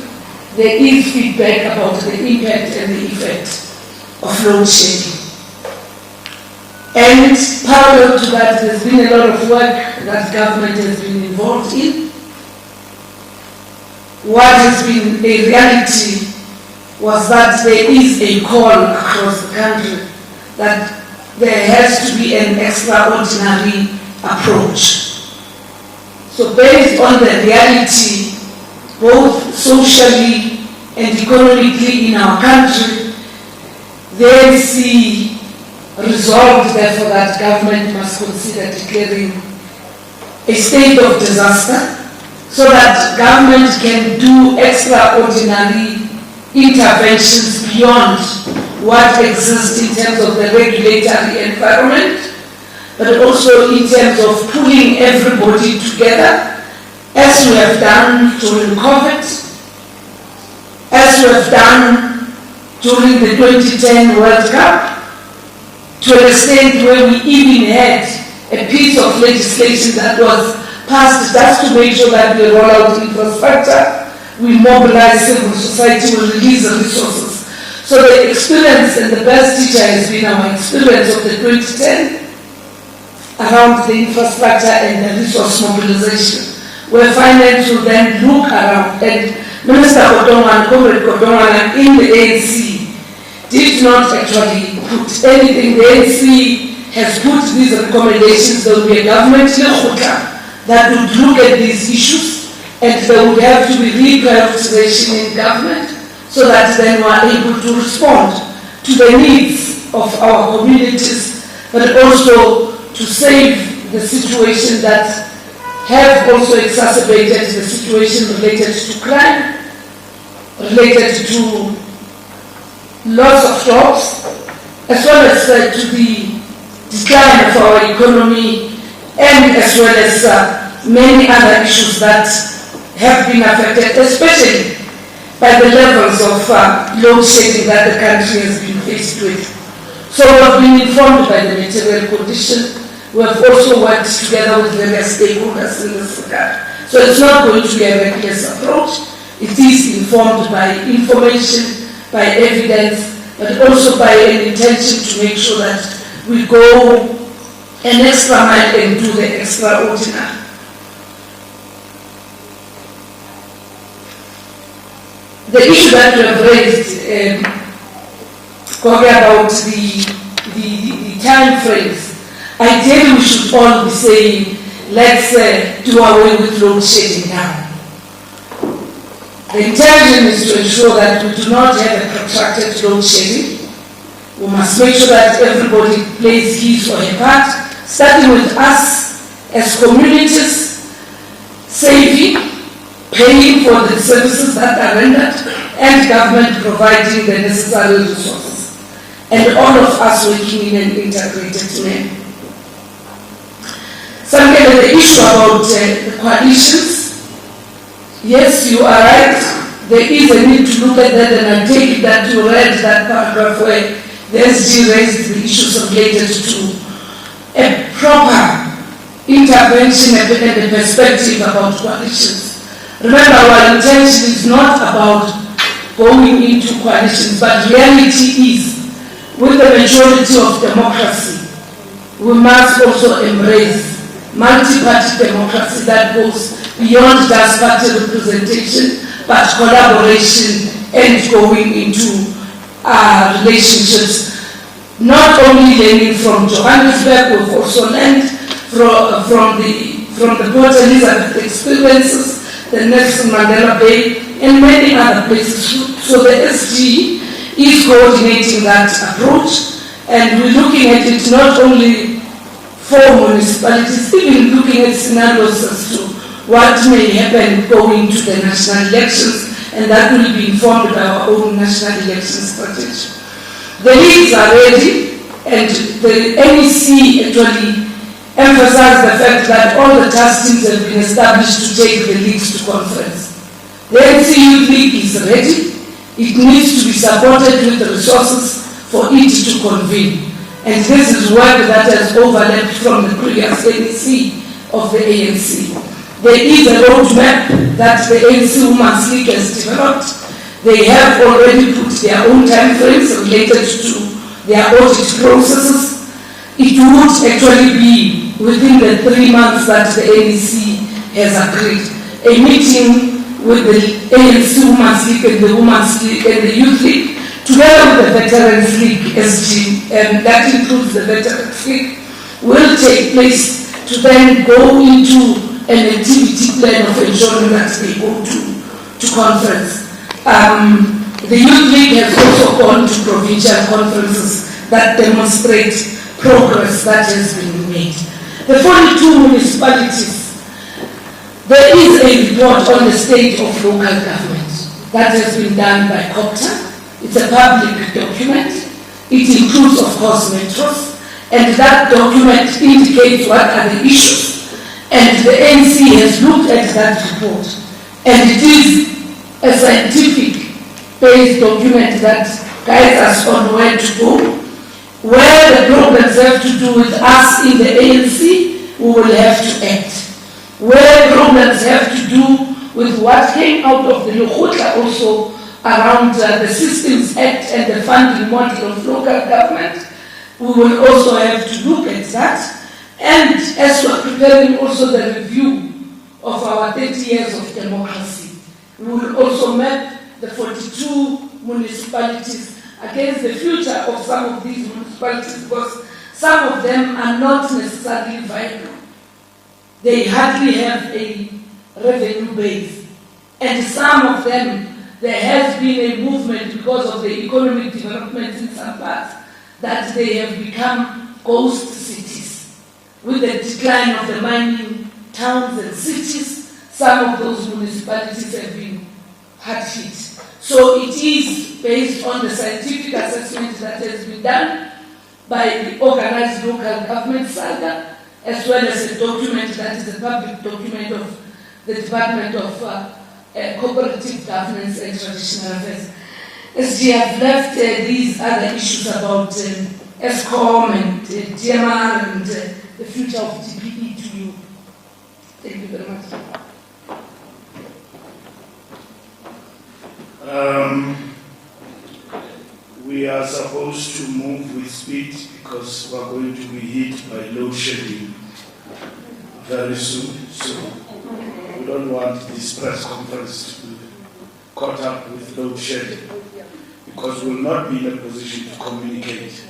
Speaker 1: There is feedback about the impact and the effect of load shedding. And parallel to that, there's been a lot of work that government has been involved in. What has been a reality was that there is a call across the country that there has to be an extraordinary approach. So based on the reality, both socially and economically in our country, they see resolved therefore that government must consider declaring a state of disaster so that government can do extraordinary interventions beyond what exists in terms of the regulatory environment, but also in terms of pulling everybody together, as we have done during COVID, as we have done during the 2010 World Cup, to an extent where we even had a piece of legislation that was passed just to make sure that we roll out infrastructure, we mobilize civil society, we release the resources. So the experience and the best teacher has been our experience of the 2010 around the infrastructure and the resource mobilization, where finance will then look around. And Minister Kodongwana, Comrade Kodongwana in the ANC did not actually put anything. The ANC has put these recommendations. There will be a government lekgotla that would look at these issues, and there would have to be reprioritization in government so that then we are able to respond to the needs of our communities, but also to save the situation that have also exacerbated the situation related to crime, related to loss of jobs, as well as to the decline of our economy, and as well as many other issues that have been affected, especially by the levels of load shedding that the country has been faced with. So we have been informed by the material condition. We have also worked together with various stakeholders in this regard. So it's not going to be a reckless approach. It is informed by information, by evidence, but also by an intention to make sure that we go an extra mile and do the extraordinary. The issue that you have raised, talking about the time frames, ideally we should all be saying, let's do away with load shedding now. The intention is to ensure that we do not have a protracted load shedding. We must make sure that everybody plays his or her part, starting with us as communities, saving, paying for the services that are rendered, and government providing the necessary resources, and all of us working in an integrated manner. Something the issue about the coalitions, yes, you are right. There is a need to look at that, and I take it that you read that paragraph where the SG raised the issues related to a proper intervention and a perspective about coalitions. Remember, our intention is not about going into coalitions, but reality is, with the majority of democracy, we must also embrace multi-party democracy that goes beyond just party representation, but collaboration and going into relationships. Not only learning from Johannesburg, we've also learned from the Port Elizabeth experiences, the Nelson Mandela Bay, and many other places. So the SG is coordinating that approach, and we're looking at it not only for municipalities, even looking at scenarios as to what may happen going to the national elections, and that will be informed by our own national election strategy. The leads are ready, and the NEC actually emphasized the fact that all the task teams have been established to take the leagues to conference. The NEC Youth League is ready. It needs to be supported with the resources for it to convene. And this is work that has overlapped from the previous NEC of the ANC. There is a roadmap that the ANC Women's League has developed. They have already put their own time frames related to their audit processes. It would actually be within the 3 months that the NEC has agreed. A meeting with the ANC Women's League and the Women's League and the Youth League, together with the Veterans League SG, and that includes the Veterans League, will take place to then go into an activity plan of ensuring that they go to conference. The Youth League has also gone to provincial conferences that demonstrate progress that has been made. The 42 municipalities, there is a report on the state of local government that has been done by COPTA. It's a public document. It includes, of course, metros, and that document indicates what are the issues. And the ANC has looked at that report, and it is a scientific-based document that guides us on where to go. Where the problems have to do with us in the ANC, we will have to act. Where problems have to do with what came out of the lekgotla also around the Systems Act and the funding model of local government, we will also have to look at that. And as we're preparing also the review of our 30 years of democracy, we will also map the 42 municipalities against the future of some of these municipalities, because some of them are not necessarily viable. They hardly have a revenue base. And some of them, there has been a movement because of the economic development in some parts that they have become ghost cities. With the decline of the mining towns and cities, some of those municipalities have been hard hit. So it is based on the scientific assessment that has been done by the organized local government saga, as well as a document that is a public document of the Department of Cooperative Governance and Traditional Affairs. As you have left these other issues about ESCOM and DMR and the future of TPE to you. Thank you very much.
Speaker 3: We are supposed to move with speed because we are going to be hit by load shedding very soon. So we don't want this press conference to be caught up with load shedding because we will not be in a position to communicate.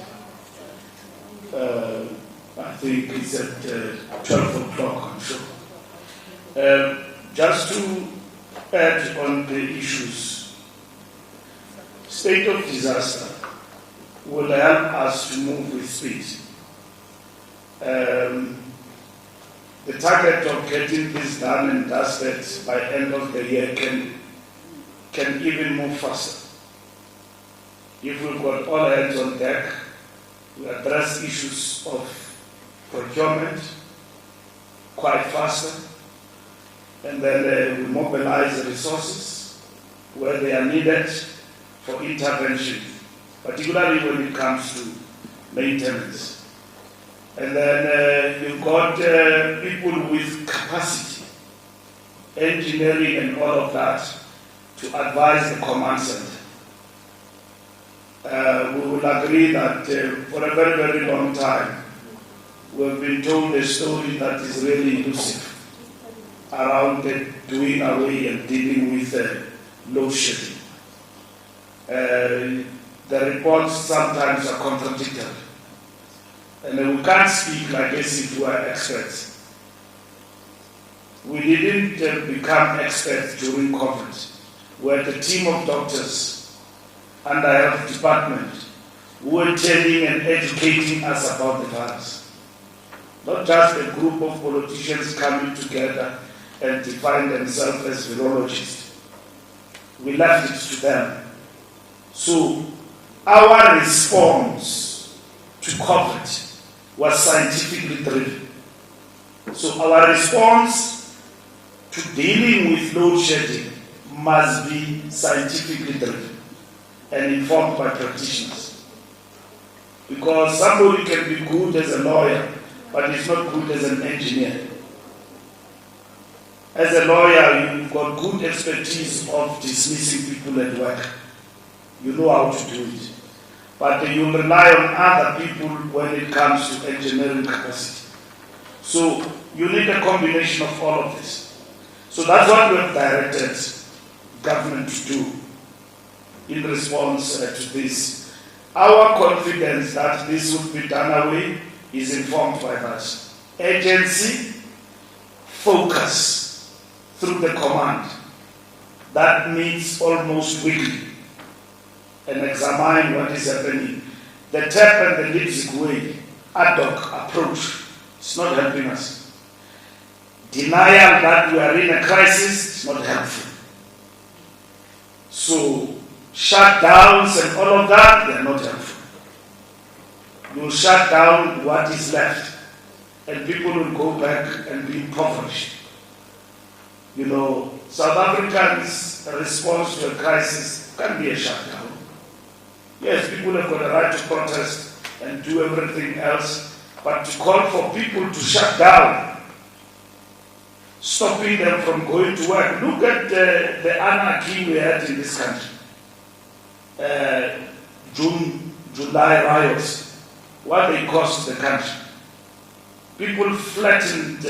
Speaker 3: I think it's at 12 o'clock, I'm sure. Just to add on the issues, state of disaster will help us to move with speed. The target of getting this done and dusted by end of the year can even move faster. If we've got all hands on deck, we address issues of procurement quite faster, and then we mobilize the resources where they are needed for intervention, particularly when it comes to maintenance. And then you've got people with capacity, engineering and all of that to advise the command center. We will agree that for a very, very long time, we've been told a story that is really elusive around doing away and dealing with load shedding. The reports sometimes are contradictory. And we can't speak like as if we are experts. We didn't become experts during COVID. We had a team of doctors under health department who were telling and educating us about the virus. Not just a group of politicians coming together and define themselves as virologists. We left it to them. So our response to COVID was scientifically driven. So our response to dealing with load shedding must be scientifically driven and informed by practitioners. Because somebody can be good as a lawyer, but he's not good as an engineer. As a lawyer, you've got good expertise of dismissing people at work. You know how to do it. But you rely on other people when it comes to engineering capacity. So you need a combination of all of this. So that's what we have directed government to do in response to this. Our confidence that this would be done away is informed by that. Agency, focus through the command that meets almost weekly and examine what is happening. The tap and the lipstick way, ad hoc approach, is not helping us. Denial that we are in a crisis is not helpful. So, shutdowns and all of that, they are not helpful. You will shut down what is left, and people will go back and be impoverished. You know, South Africans' response to a crisis can be a shutdown. Yes, people have got a right to protest and do everything else, but to call for people to shut down, stopping them from going to work. Look at the anarchy we had in this country. July riots, what they cost the country. People flattened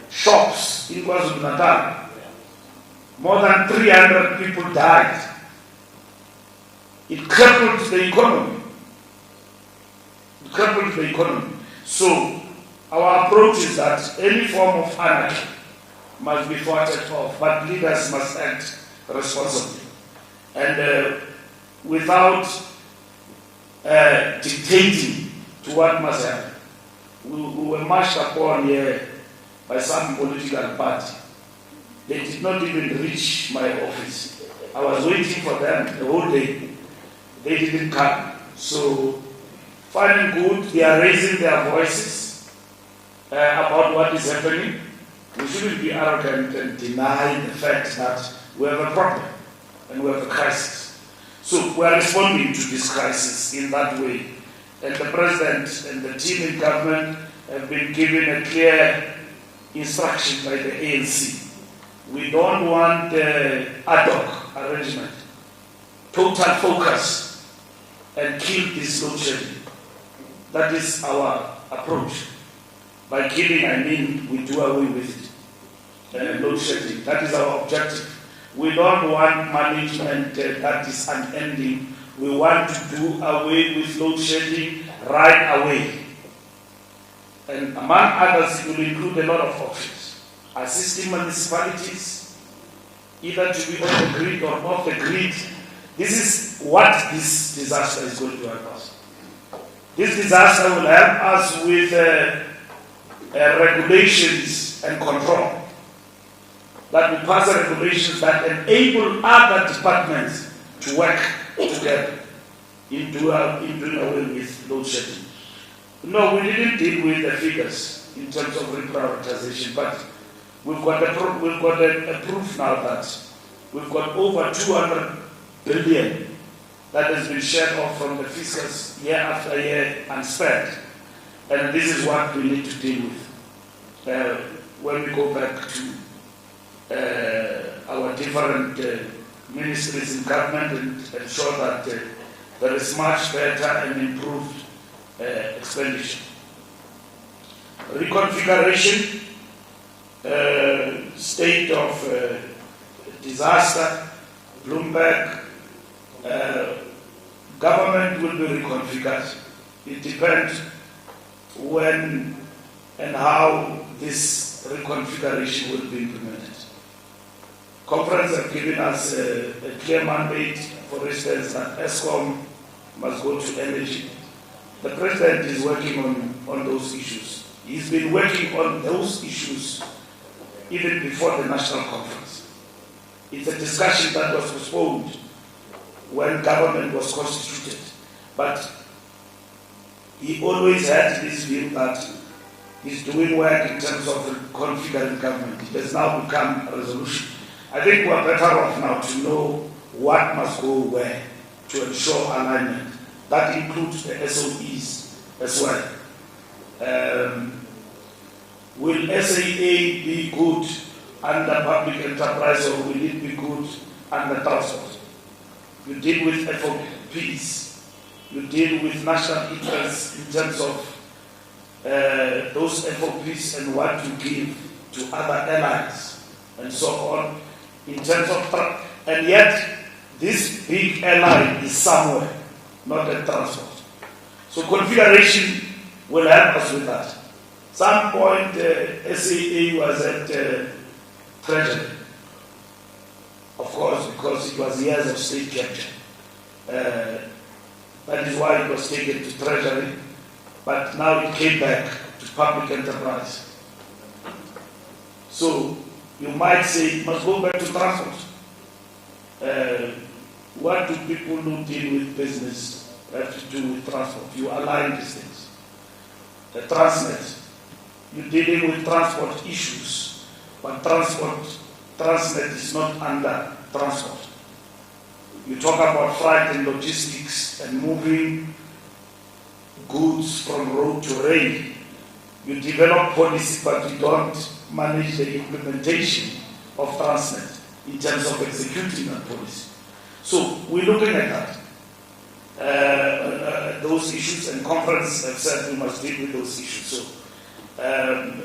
Speaker 3: shops in KwaZulu-Natal. More than 300 people died. It crippled the economy. So our approach is that any form of anarchy must be fought off, but leaders must act responsibly. And without dictating to what must happen. We were marched upon here by some political party. They did not even reach my office. I was waiting for them the whole day. They didn't come. So finding good, they are raising their voices about what is happening. We shouldn't be arrogant and deny the fact that we have a problem and we have a crisis. So we are responding to this crisis in that way. And the President and the team in government have been given a clear instruction by the ANC. We don't want ad hoc arrangement. Total focus and kill this load shedding. That is our approach. By killing, I mean we do away with it. Load shedding. That is our objective. We don't want management that is unending. We want to do away with load shedding right away. And among others, it will include a lot of options. Assisting municipalities, either to be on the grid or off the grid. This is what this disaster is going to help us. This disaster will help us with regulations and control. That we pass regulations that enable other departments to work together in doing away with load shedding. No, we didn't deal with the figures in terms of reprioritization, but we've got a proof now that we've got over 200 billion that has been shared off from the fiscus year after year unspent. And this is what we need to deal with when we go back to our different ministries in government and ensure that there is much better and improved expenditure. Reconfiguration, state of disaster, Bloomberg, government will be reconfigured. It depends when and how this reconfiguration will be implemented. Conference have given us a clear mandate, for instance, that ESCOM must go to energy. The President is working on those issues. He's been working on those issues even before the national conference. It's a discussion that was postponed when government was constituted. But he always had this view that he's doing work in terms of configuring government. It has now become a resolution. I think we're better off now to know what must go where to ensure alignment. That includes the SOEs as well. Will SAA be good under public enterprise or will it be good under transport? You deal with FOPs, you deal with national interests in terms of those FOPs and what you give to other airlines and so on in terms of and yet this big airline is somewhere, not at transport. So configuration will help us with that. Some point SAA was at Treasury, of course, because it was years of state capture. That is why it was taken to Treasury, but now it came back to public enterprise. So you might say it must go back to transport. What do people who deal with business have to do with transport? You align these things. The Transnet, you're dealing with transport issues, but Transnet is not under transport. You talk about freight and logistics and moving goods from road to rail. You develop policy, but you don't manage the implementation of Transnet in terms of executing that policy. So we're looking at that, those issues, and conference have said we must deal with those issues. So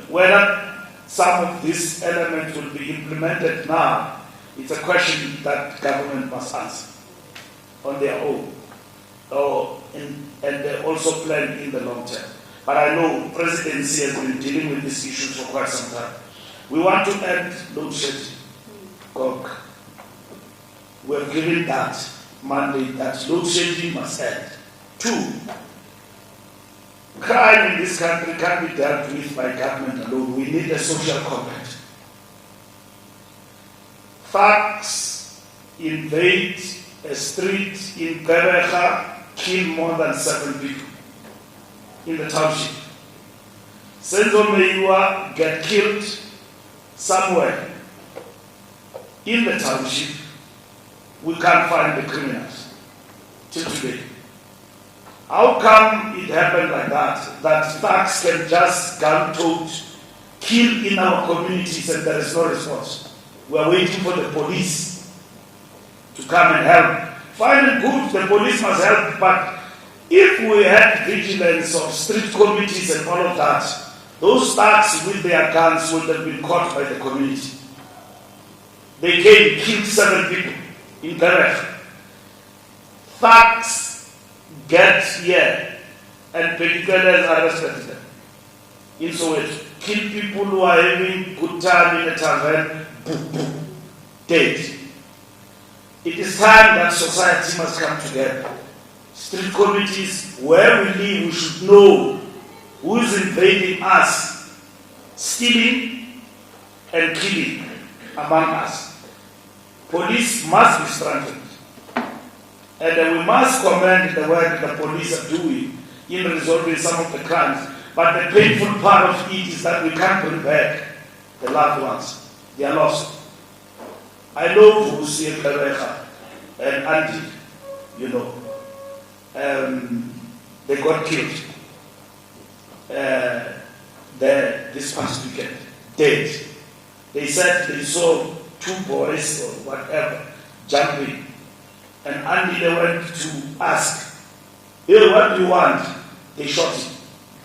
Speaker 3: whether some of these elements will be implemented now, it's a question that government must answer on their own, and also plan in the long term. But I know presidency has been dealing with these issues for quite some time. We want to end load shedding. We have given that mandate that load shedding must end. 2, crime in this country can't be dealt with by government alone. We need a social compact. Thugs invade a street in Gqeberha, kill more than 7 people. in the township. Senzo Meiwa get killed somewhere in the township. We can't find the criminals till today. How come it happened like that? That thugs can just gun-tote, kill in our communities and there is no response. We are waiting for the police to come and help. Fine and good, the police must help, but if we had vigilance of street committees and all of that, those thugs with their guns would have been caught by the community. They came, killed 7 people in Gareth. Thugs get here and Pedicators arrested them. In Soweto, kill people who are having good time in a tavern, boom, boom, dead. It is time that society must come together. Street committees, where we live, we should know who is invading us, stealing and killing among us. Police must be strengthened. And we must commend the work the police are doing in resolving some of the crimes. But the painful part of it is that we can't bring back the loved ones. They are lost. I know Vusi and Karecha and Andy, you know. They got killed this past weekend, dead. They said they saw 2 boys or whatever jumping. And Andy, they went to ask, "Hey, what do you want?" They shot him,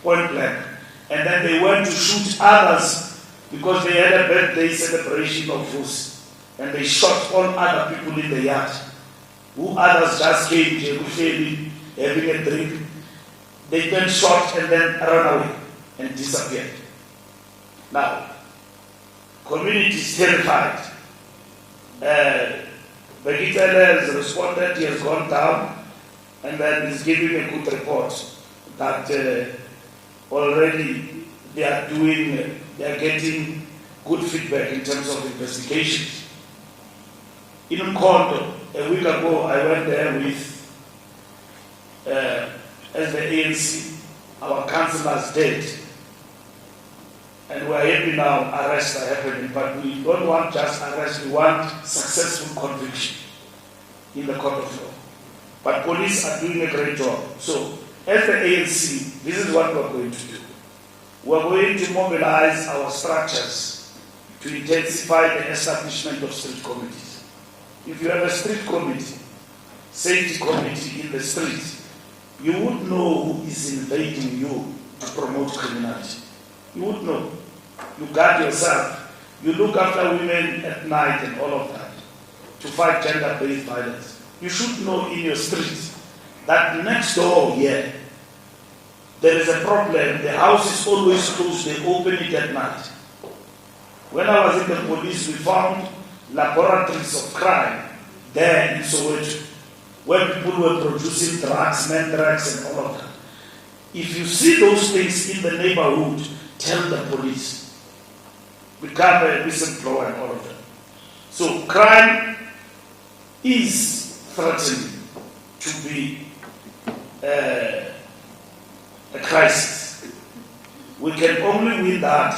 Speaker 3: point blank. And then they went to shoot others because they had a birthday celebration of Vusi. And they shot all other people in the yard. Who others just came, having a drink. They then shot and then ran away and disappeared. Now, community is terrified. Begitele has responded, he has gone down, and then is giving a good report that already they are getting good feedback in terms of investigations. In Mkondo, a week ago, I went there with as the ANC, our councillors did. And we are happy now arrests are happening, but we don't want just arrest, we want successful conviction in the court of law. But police are doing a great job. So, as the ANC, this is what we are going to do. We are going to mobilize our structures to intensify the establishment of street committees. If you have a street committee, safety committee in the street, you would know who is invading you to promote criminality. You would know. You guard yourself. You look after women at night and all of that to fight gender-based violence. You should know in your street that next door here, there is a problem. The house is always closed. They open it at night. When I was in the police, we found laboratories of crime there in Soweto, where people were producing drugs, men drugs, and all of that. If you see those things in the neighborhood, tell the police. Become a whistleblower and all of that. So crime is threatening to be a crisis. We can only win that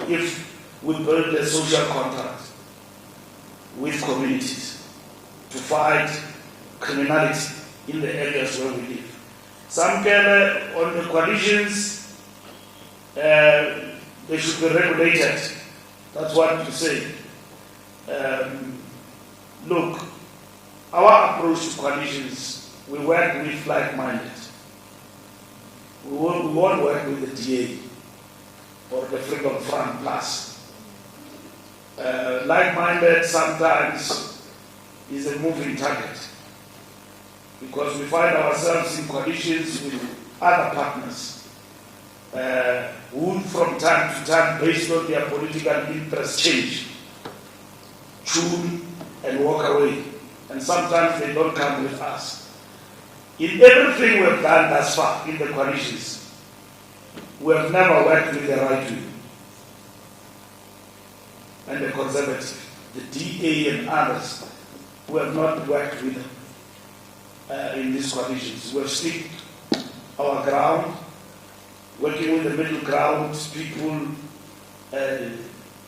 Speaker 3: if we build a social contract with communities to fight criminality in the areas where we live. Some care on the coalitions, they should be regulated. That's what you say. Look, our approach to coalitions, we work with like-minded. We won't work with the DA or the Freedom Front Plus. Like-minded sometimes is a moving target because we find ourselves in coalitions with other partners who from time to time, based on their political interests, change, tune and walk away. And sometimes they don't come with us. In everything we have done thus far in the coalitions, we have never worked with the right wing and the conservative, the DA and others. We have not worked with them in these coalitions. We have stuck our ground working with the middle ground, people,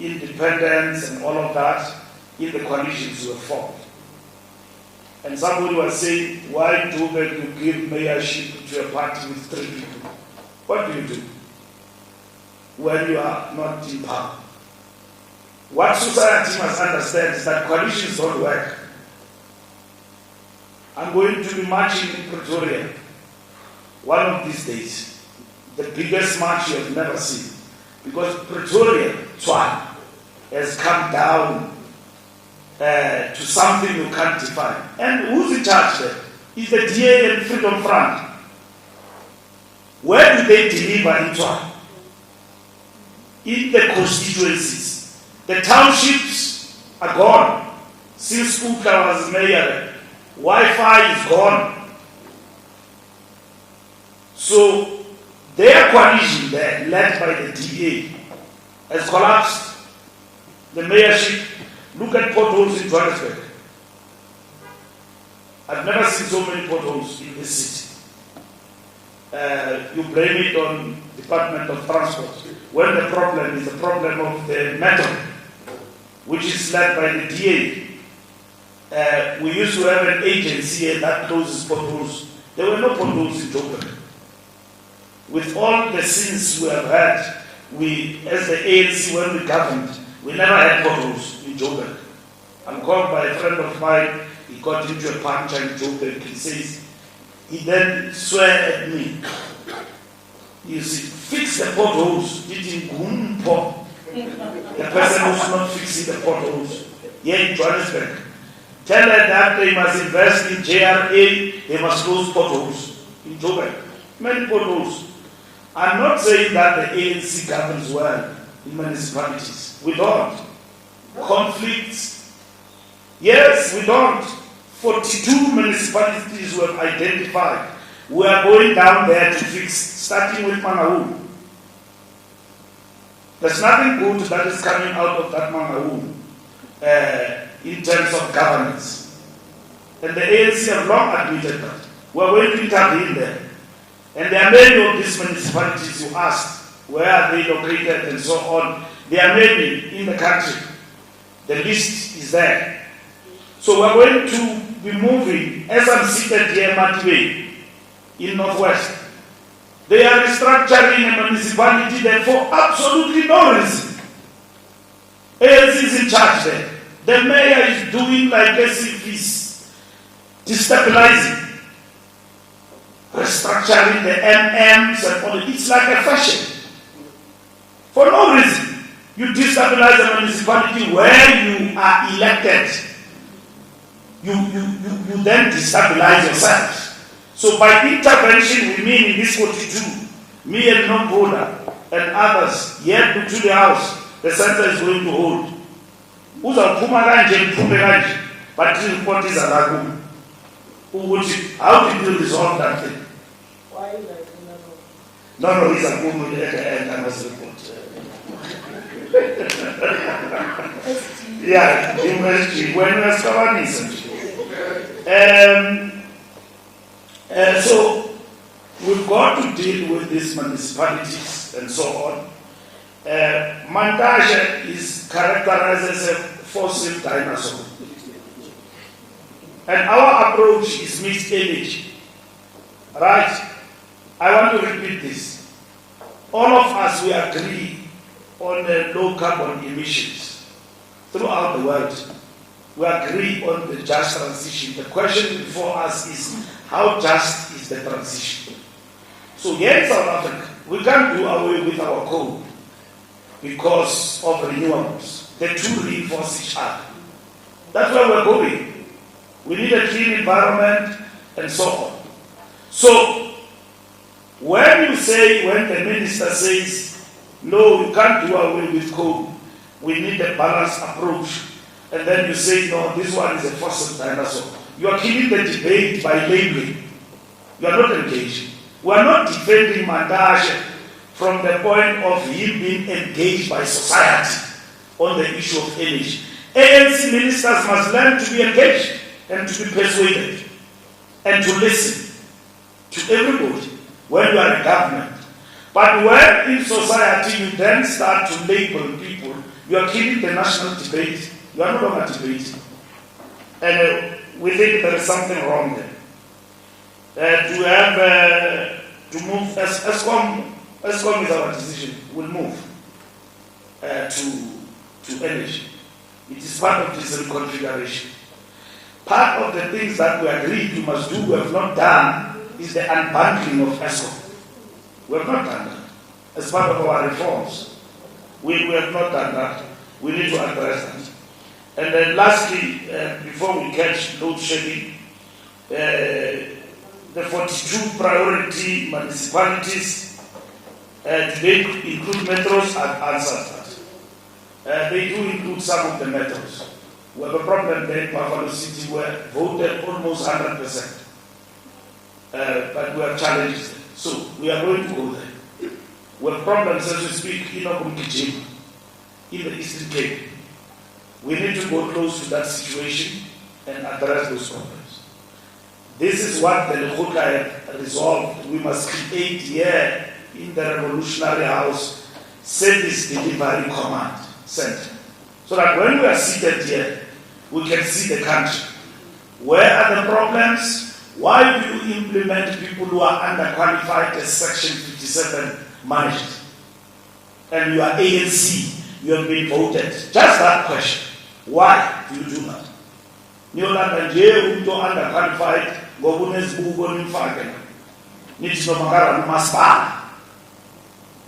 Speaker 3: independence and all of that, in the coalitions were formed. And somebody was saying, why do you give mayorship to a party with 3 people? What do you do when you are not in power? What society must understand is that coalitions don't work. I'm going to be marching in Pretoria one of these days, the biggest march you have never seen, because Pretoria, Tshwane, has come down to something you can't define. And who's in charge there? Is the DA and Freedom Front. Where do they deliver in Tshwane? In the constituencies. The townships are gone. Since Kukla was mayor, Wi-Fi is gone. So their coalition there, led by the DA, has collapsed. The mayorship, look at potholes in Johannesburg. I've never seen so many potholes in this city. You blame it on Department of Transport, when the problem is the problem of the metal, which is led by the DA. We used to have an agency here that closes potholes. There were no potholes in Joburg. With all the sins we have had, we, as the ANC, when we governed, we never had potholes in Joburg. I'm called by a friend of mine, he got into a puncture in Joburg. He says, he then swear at me. You see, fix the potholes. The person who's not fixing the potholes here in Johannesburg. Tell her that they must invest in JRA, they must close potholes in Joburg. Many potholes. I'm not saying that the ANC governs well in municipalities. We don't. Conflicts. Yes, we don't. 42 municipalities we have identified. We are going down there to fix, starting with Mangaung. There's nothing good that is coming out of that Mangaung in terms of governance. And the ANC have long admitted that. We are going to intervene there. And there are many of these municipalities you asked, where are they located and so on. There are many in the country. The list is there. So we're going to be moving, as I'm seated here Matibeng, in Northwest. They are restructuring a municipality there for absolutely no reason. ANC is in charge there. The mayor is doing like as if he's destabilizing. Restructuring the MMs and all. It's like a fashion. For no reason. You destabilize a municipality where you are elected. You then destabilize yourself. So by intervention, we mean in this 42, me and Nombola and others, yet to the house, the center is going to hold. But the report is a how did you resolve that thing?
Speaker 1: Why is that?
Speaker 3: No, he's a woman and I must report. Yeah, when we are so we've got to deal with these municipalities and so on. Mantashe is characterized as a fossil dinosaur. And our approach is mixed energy. Right? I want to repeat this. All of us, we agree on the low carbon emissions throughout the world. We agree on the just transition. The question before us is, how just is the transition? So here in South Africa, we can't do away with our coal because of renewables. The two reinforce each other. That's where we're going. We need a clean environment and so on. So, when the minister says, no, you can't do away with coal, we need a balanced approach, and then you say, no, this one is a fossil dinosaur, you are killing the debate by labeling. You are not engaged. We are not defending Mantashe from the point of him being engaged by society on the issue of energy. ANC ministers must learn to be engaged and to be persuaded and to listen to everybody when you are in government. But when in society you then start to label people, you are killing the national debate. You are no longer debating. And we think there is something wrong there. To have to move, ESCOM is our decision. We'll move to energy. It is part of this reconfiguration. Part of the things that we agreed we must do, we have not done, is the unbundling of ESCOM. We have not done that. As part of our reforms, we have not done that. We need to address that. And then lastly, before we catch load shedding, the 42 priority municipalities, do they include metros? I've answered that. They do include some of the metros. We have a problem there in Buffalo City where voted almost 100%. But we have challenges there. So we are going to go there. We have problems as we speak in Okumkijim, in the Eastern Cape. We need to go close to that situation and address those problems. This is what the lekgotla have resolved. We must create here in the Revolutionary House Service Delivery Command Center. So that when we are seated here, we can see the country. Where are the problems? Why do you implement people who are underqualified as Section 57 managed? And you are ANC, you have been voted. Just that question. Why do you do that? Niolanda nje umuntu underqualified ngokunezibuko nimfake. Nithi nomakara nomasipala.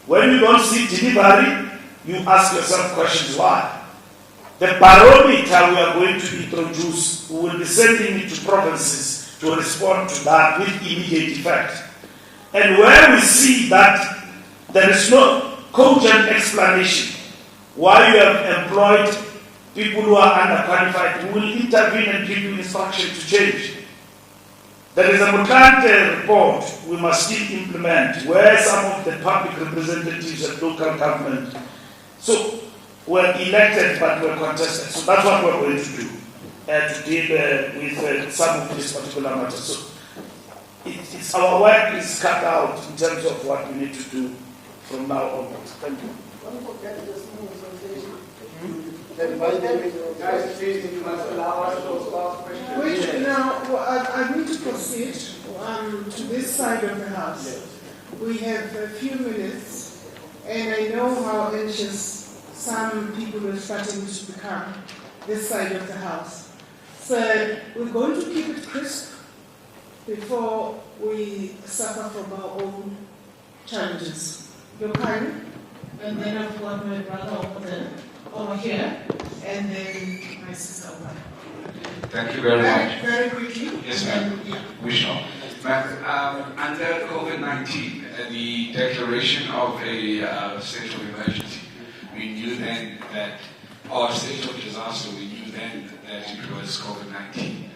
Speaker 3: When you don't see delivery, you ask yourself questions why. The barometer we are going to introduce, we will be sending it to provinces to respond to that with immediate effect. And where we see that there is no cogent explanation why you have employed people who are underqualified, we will intervene and give you instruction to change. There is a Mutante report we must still implement where some of the public representatives at local government were elected but were contested. So that's what we're going to do, to deal with some of these particular matters. So it's our work is cut out in terms of what we need to do from now onwards. Thank you.
Speaker 9: Guys, please, if you must allow us to ask questions.
Speaker 1: Wait, now, I need to proceed to this side of the house. Yes. We have a few minutes, and I know how anxious some people are starting to become this side of the house. So we're going to keep it crisp before we suffer from our own challenges. You're kind, and then I've got my brother over here, and then my sister over there.
Speaker 10: Thank you very much.
Speaker 1: Very quickly.
Speaker 10: Yes, ma'am.
Speaker 1: Yeah.
Speaker 10: Vishnu. Ma'am, under COVID-19, the declaration of a state of emergency, we knew then that, or state of disaster, we knew then that it was COVID-19.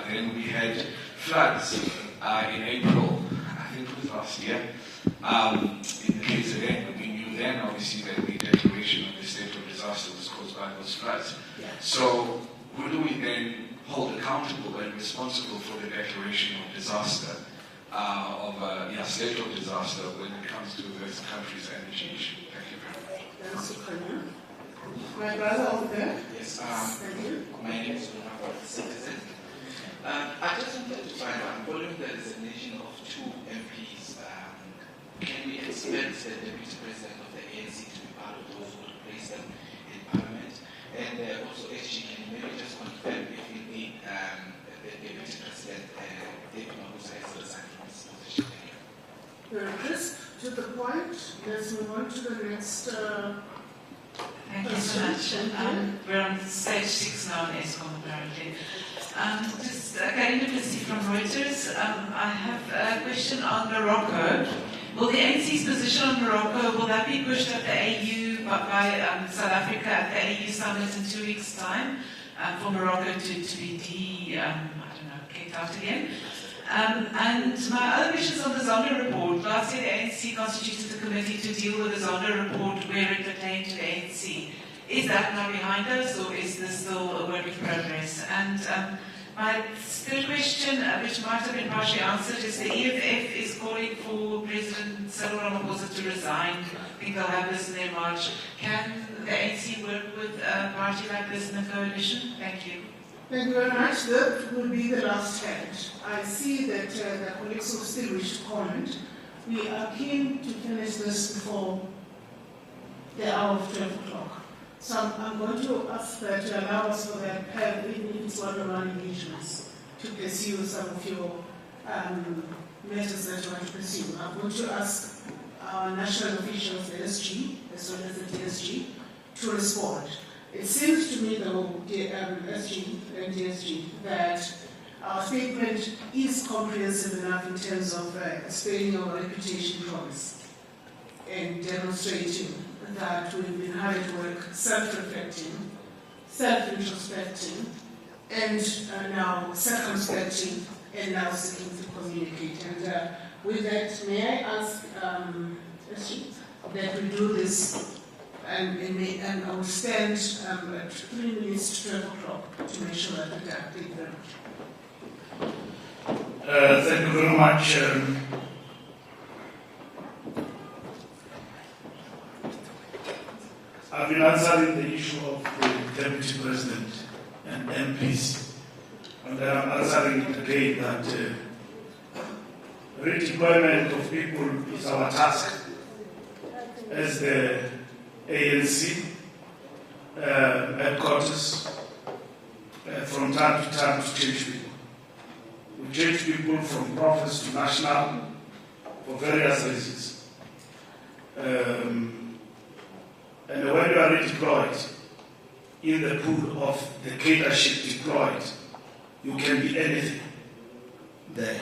Speaker 10: Then we had floods in April, I think it was last year. In the case of then, we knew then obviously that the declaration of the state of disaster was caused by those floods.
Speaker 1: Yeah.
Speaker 10: So who do we then hold accountable and responsible for the declaration of disaster, state of disaster when it comes to this country's energy issue? Thank you very much.
Speaker 1: That's okay. My brother over there.
Speaker 11: Yes,
Speaker 1: thank you.
Speaker 11: My name is Ronald Citizen. I just wanted to find out, following the resignation of two MPs, can we expect the Deputy President of the ANC to be part of those who replace them in Parliament? And also, HG, can you maybe just confirm if indeed the Deputy President, David Mabuza, has resigned from his position?
Speaker 1: Very crisp, to the point. Let's move on to the next.
Speaker 5: Thank you so much. We're on stage 6 now in ESCOM, apparently. Just Karina Plessis from Reuters. I have a question on Morocco. Will the ANC's position on Morocco, will that be pushed at the AU by South Africa at the AU summit in 2 weeks' time for Morocco to be kicked out again? And my other question is on the Zondo report. Last year the ANC constituted a committee to deal with the Zondo report where it pertained to the ANC. Is that now behind us, or is this still a work in progress? And my third question, which might have been partially answered, is the EFF is calling for President Cyril Ramaphosa to resign.
Speaker 12: think they'll have this in their march. Can the ANC work with a party like this in a coalition? Thank you.
Speaker 8: Thank you very much. That will be the last hand. I see that the colleagues who still wish to comment. We are keen to finish this before the hour of 12 o'clock. So I'm going to ask that you allow us for that, even if it's one-on-one engagements, to pursue some of your matters that you want to pursue. I'm going to ask our national officials, the SG, as well as the DSG, to respond. It seems to me, though, SG and DSG, that our statement is comprehensive enough in terms of explaining our reputation promise and demonstrating that we've been hard at work, self-reflecting, self-introspecting, and now circumspecting, and now seeking to communicate. And with that, may I ask that we do this, and I will stand at 3 minutes to 12 o'clock to make sure that we can. Thank you very much.
Speaker 3: Thank you very much. I've been answering the issue of the Deputy President and MPs. And I'm answering it again that redeployment of people is our task as the ANC headquarters from time to time to change people. We change people from province to national for various reasons. And when you are redeployed in the pool of the leadership deployed, you can be anything there.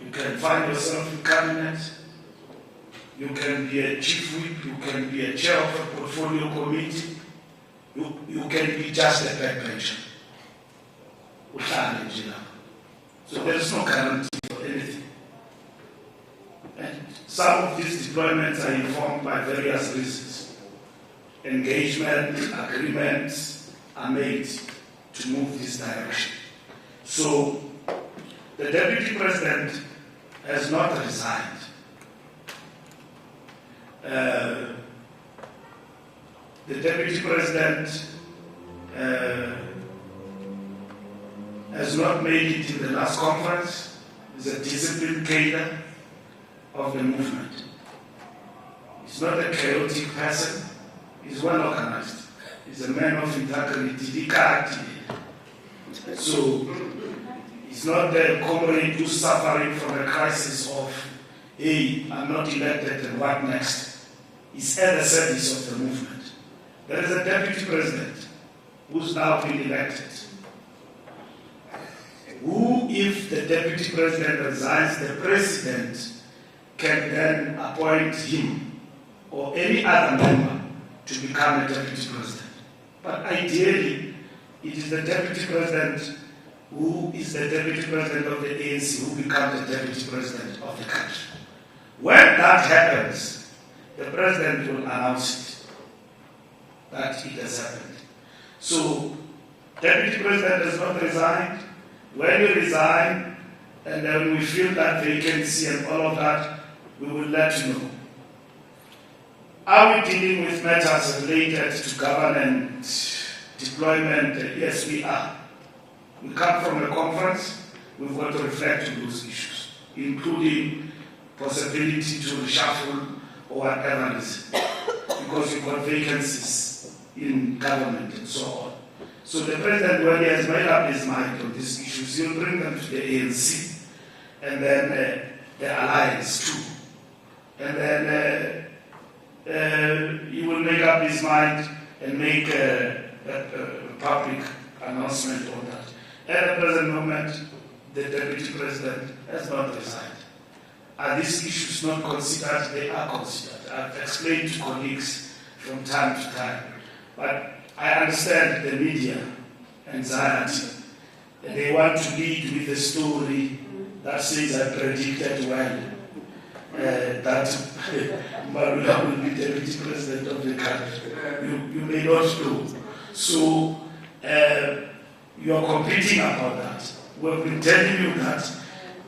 Speaker 3: You can find yourself in cabinet, you can be a chief whip, you can be a chair of a portfolio committee, you can be just a backbencher. So there is no guarantee for anything. And some of these deployments are informed by various reasons. Engagement, agreements are made to move this direction. So the Deputy President has not resigned. The Deputy President has not made it in the last conference. He's a disciplined cadre of the movement. He's not a chaotic person. He's well organized. He's a man of integrity, So he's not the comrade who's suffering from a crisis of, hey, I'm not elected and what next? He's at the service of the movement. There is a Deputy President who's now been elected. Who, if the Deputy President resigns, the President can then appoint him or any other member to become a Deputy President. But ideally, it is the Deputy President who is the Deputy President of the ANC who becomes the Deputy President of the country. When that happens, the President will announce it, that it has happened. So, Deputy President has not resigned. When you resign, and then we feel that vacancy and all of that, we will let you know. Are we dealing with matters related to government deployment? Yes, we are. We come from a conference, we've got to reflect on those issues, including possibility to reshuffle or whatever it is, because we've got vacancies in government and so on. So the President, when he has made up his mind on these issues, he'll bring them to the ANC, and then the alliance too. And then he will make up his mind and make a public announcement on that. At the present moment, the Deputy President has not resigned. Are these issues not considered? They are considered. I've explained to colleagues from time to time. But I understand the media anxiety. They want to lead with a story that says I predicted well that Marula will be Deputy President of the country. You may not know. So you are competing about that. We've been telling you that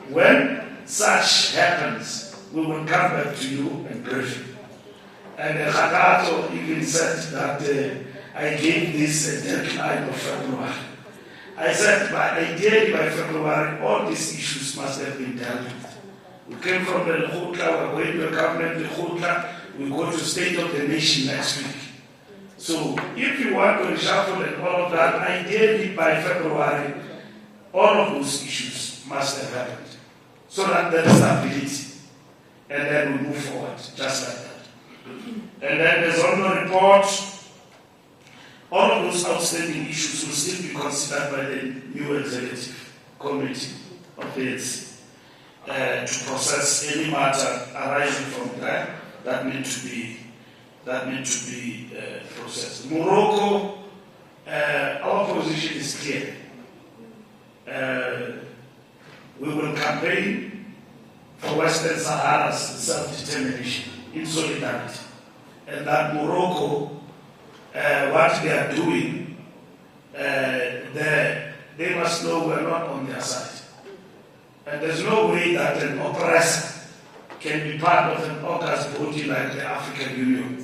Speaker 3: when such happens, we will come back to you and brief you. And Khatato even said that I gave this deadline of February. I said, but ideally by February, all these issues must have been dealt with. We came from the lekgotla, we're going to a government lekgotla, we go to State of the Nation next week. So if you want to reshuffle and all of that, ideally by February, all of those issues must have happened. So that there is stability. And then we move forward, just like that. And then there's on the report, all of those outstanding issues will still be considered by the new executive committee of the NEC to process any matter arising from that need to be processed. Morocco, our position is clear. We will campaign for Western Sahara's self-determination in solidarity. And that Morocco, what they are doing, they must know we're not on their side. And there's no way that an oppressor can be part of an AUKUS body like the African Union.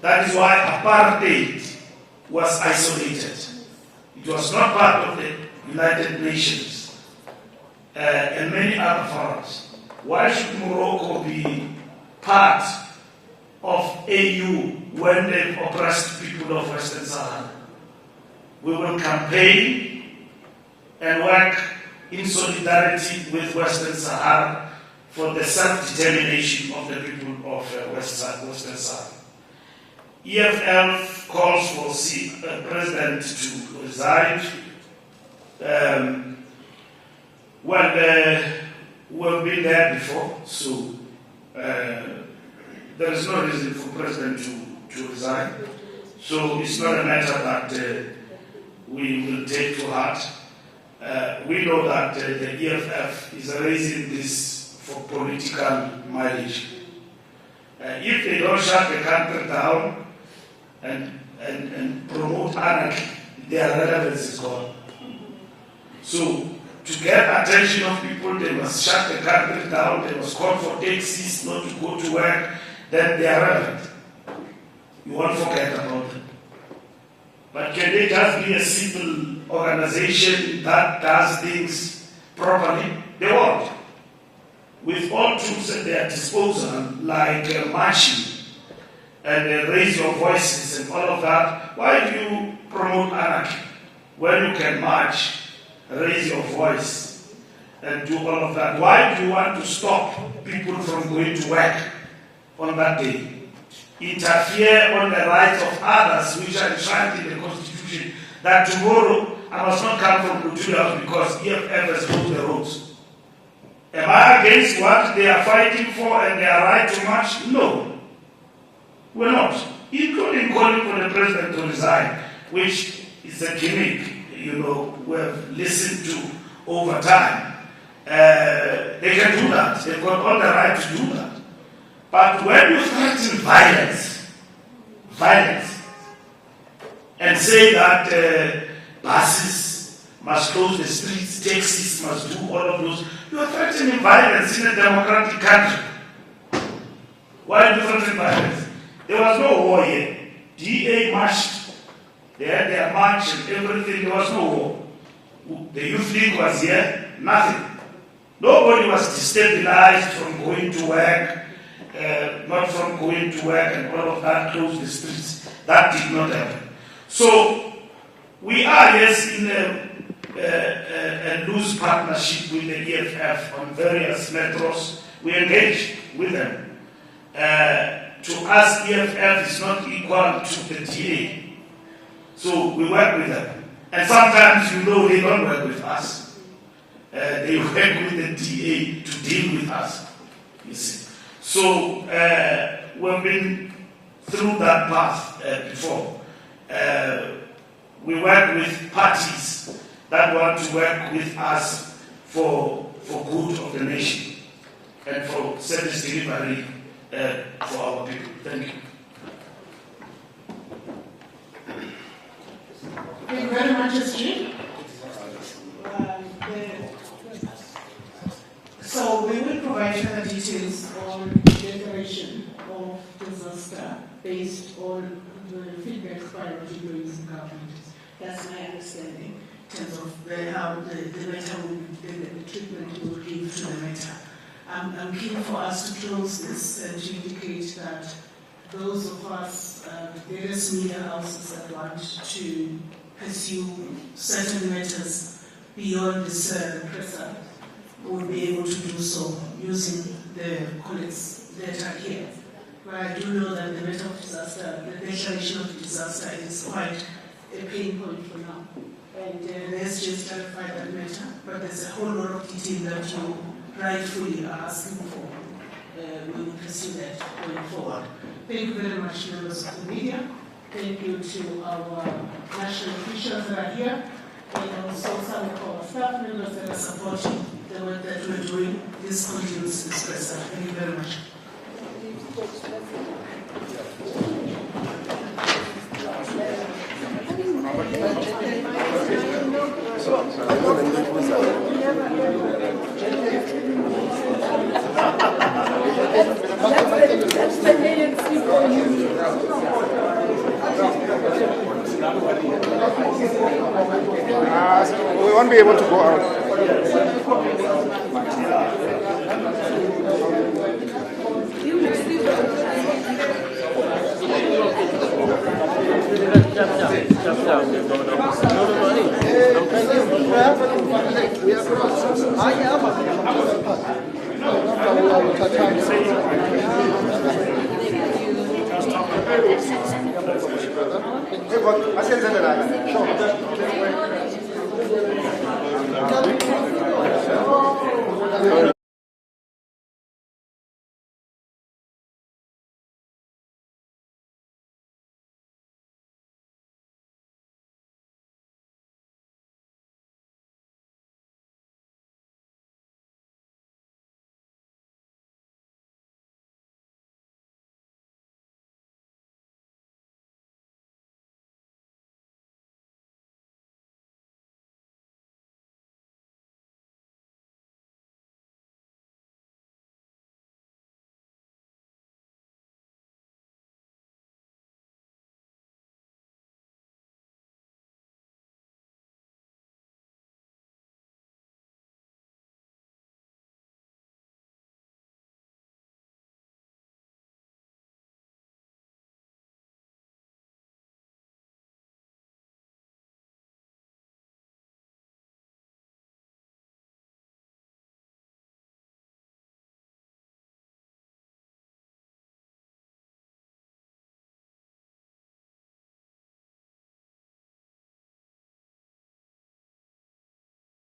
Speaker 3: That is why apartheid was isolated. It was not part of the United Nations and many other forums. Why should Morocco be part of AU when they've oppressed people of Western Sahara? We will campaign and work in solidarity with Western Sahara for the self-determination of the people of Western Sahara. EFF calls for the president to resign. We've been there before, so there is no reason for the president to resign. So it's not a matter that we will take to heart. We know that the EFF is raising this for political mileage. If they don't shut the country down and promote anarchy, their relevance is gone. So to get attention of people, they must shut the country down, they must call for taxis not to go to work, then they are relevant. You won't forget about them. But can they just be a civil organization that does things properly? They won't. With all tools at their disposal, like marching and raise your voices and all of that, why do you promote anarchy when you can march, raise your voice, and do all of that? Why do you want to stop people from going to work on that day? Interfere on the rights of others which are enshrined in the Constitution, that tomorrow I must not come from Pretoria because EFF has closed the roads. Am I against what they are fighting for and their right to march? No. We're not. Including calling for the president to resign, which is a gimmick, we have listened to over time. They can do that. They've got all the right to do that. But when you threaten violence, and say that buses must close the streets, taxis must do all of those, you are threatening violence in a democratic country. Why do you threaten violence? There was no war here. DA marched. They had their march and everything. There was no war. The youth league was here. Nothing. Nobody was destabilized from going to work, not from going to work and all of that, close the streets. That did not happen. So we are, yes, in a loose partnership with the EFF on various metros. We engage with them. To us, EFF is not equal to the DA. So we work with them. And sometimes, they don't work with us. They work with the DA to deal with us, you see. So we've been through that path before. We work with parties that want to work with us for good of the nation and for service delivery for our people. Thank you.
Speaker 8: Thank you very much, SG. So we will provide further details on the declaration
Speaker 1: of disaster based on the feedback priority grades in government. That's my understanding in terms of how the matter will, the treatment will give to the matter. I'm keen for us to close this and to indicate that those of us, various media houses that want to pursue certain matters beyond this presser will be able to do so using the colleagues that are here. But I do know that the matter of disaster, the declaration of disaster is quite a pain point for now. And let's just clarify that matter. But there's a whole lot of detail that you rightfully are asking for. We will pursue that going forward. Thank you very much, members of the media. Thank you to our national officials that are here, and also some of our staff members that are supporting the work that we're doing. This continues this presser. Thank you very much.
Speaker 13: That's the ANC for you.
Speaker 14: We won't be able to go out. Sure.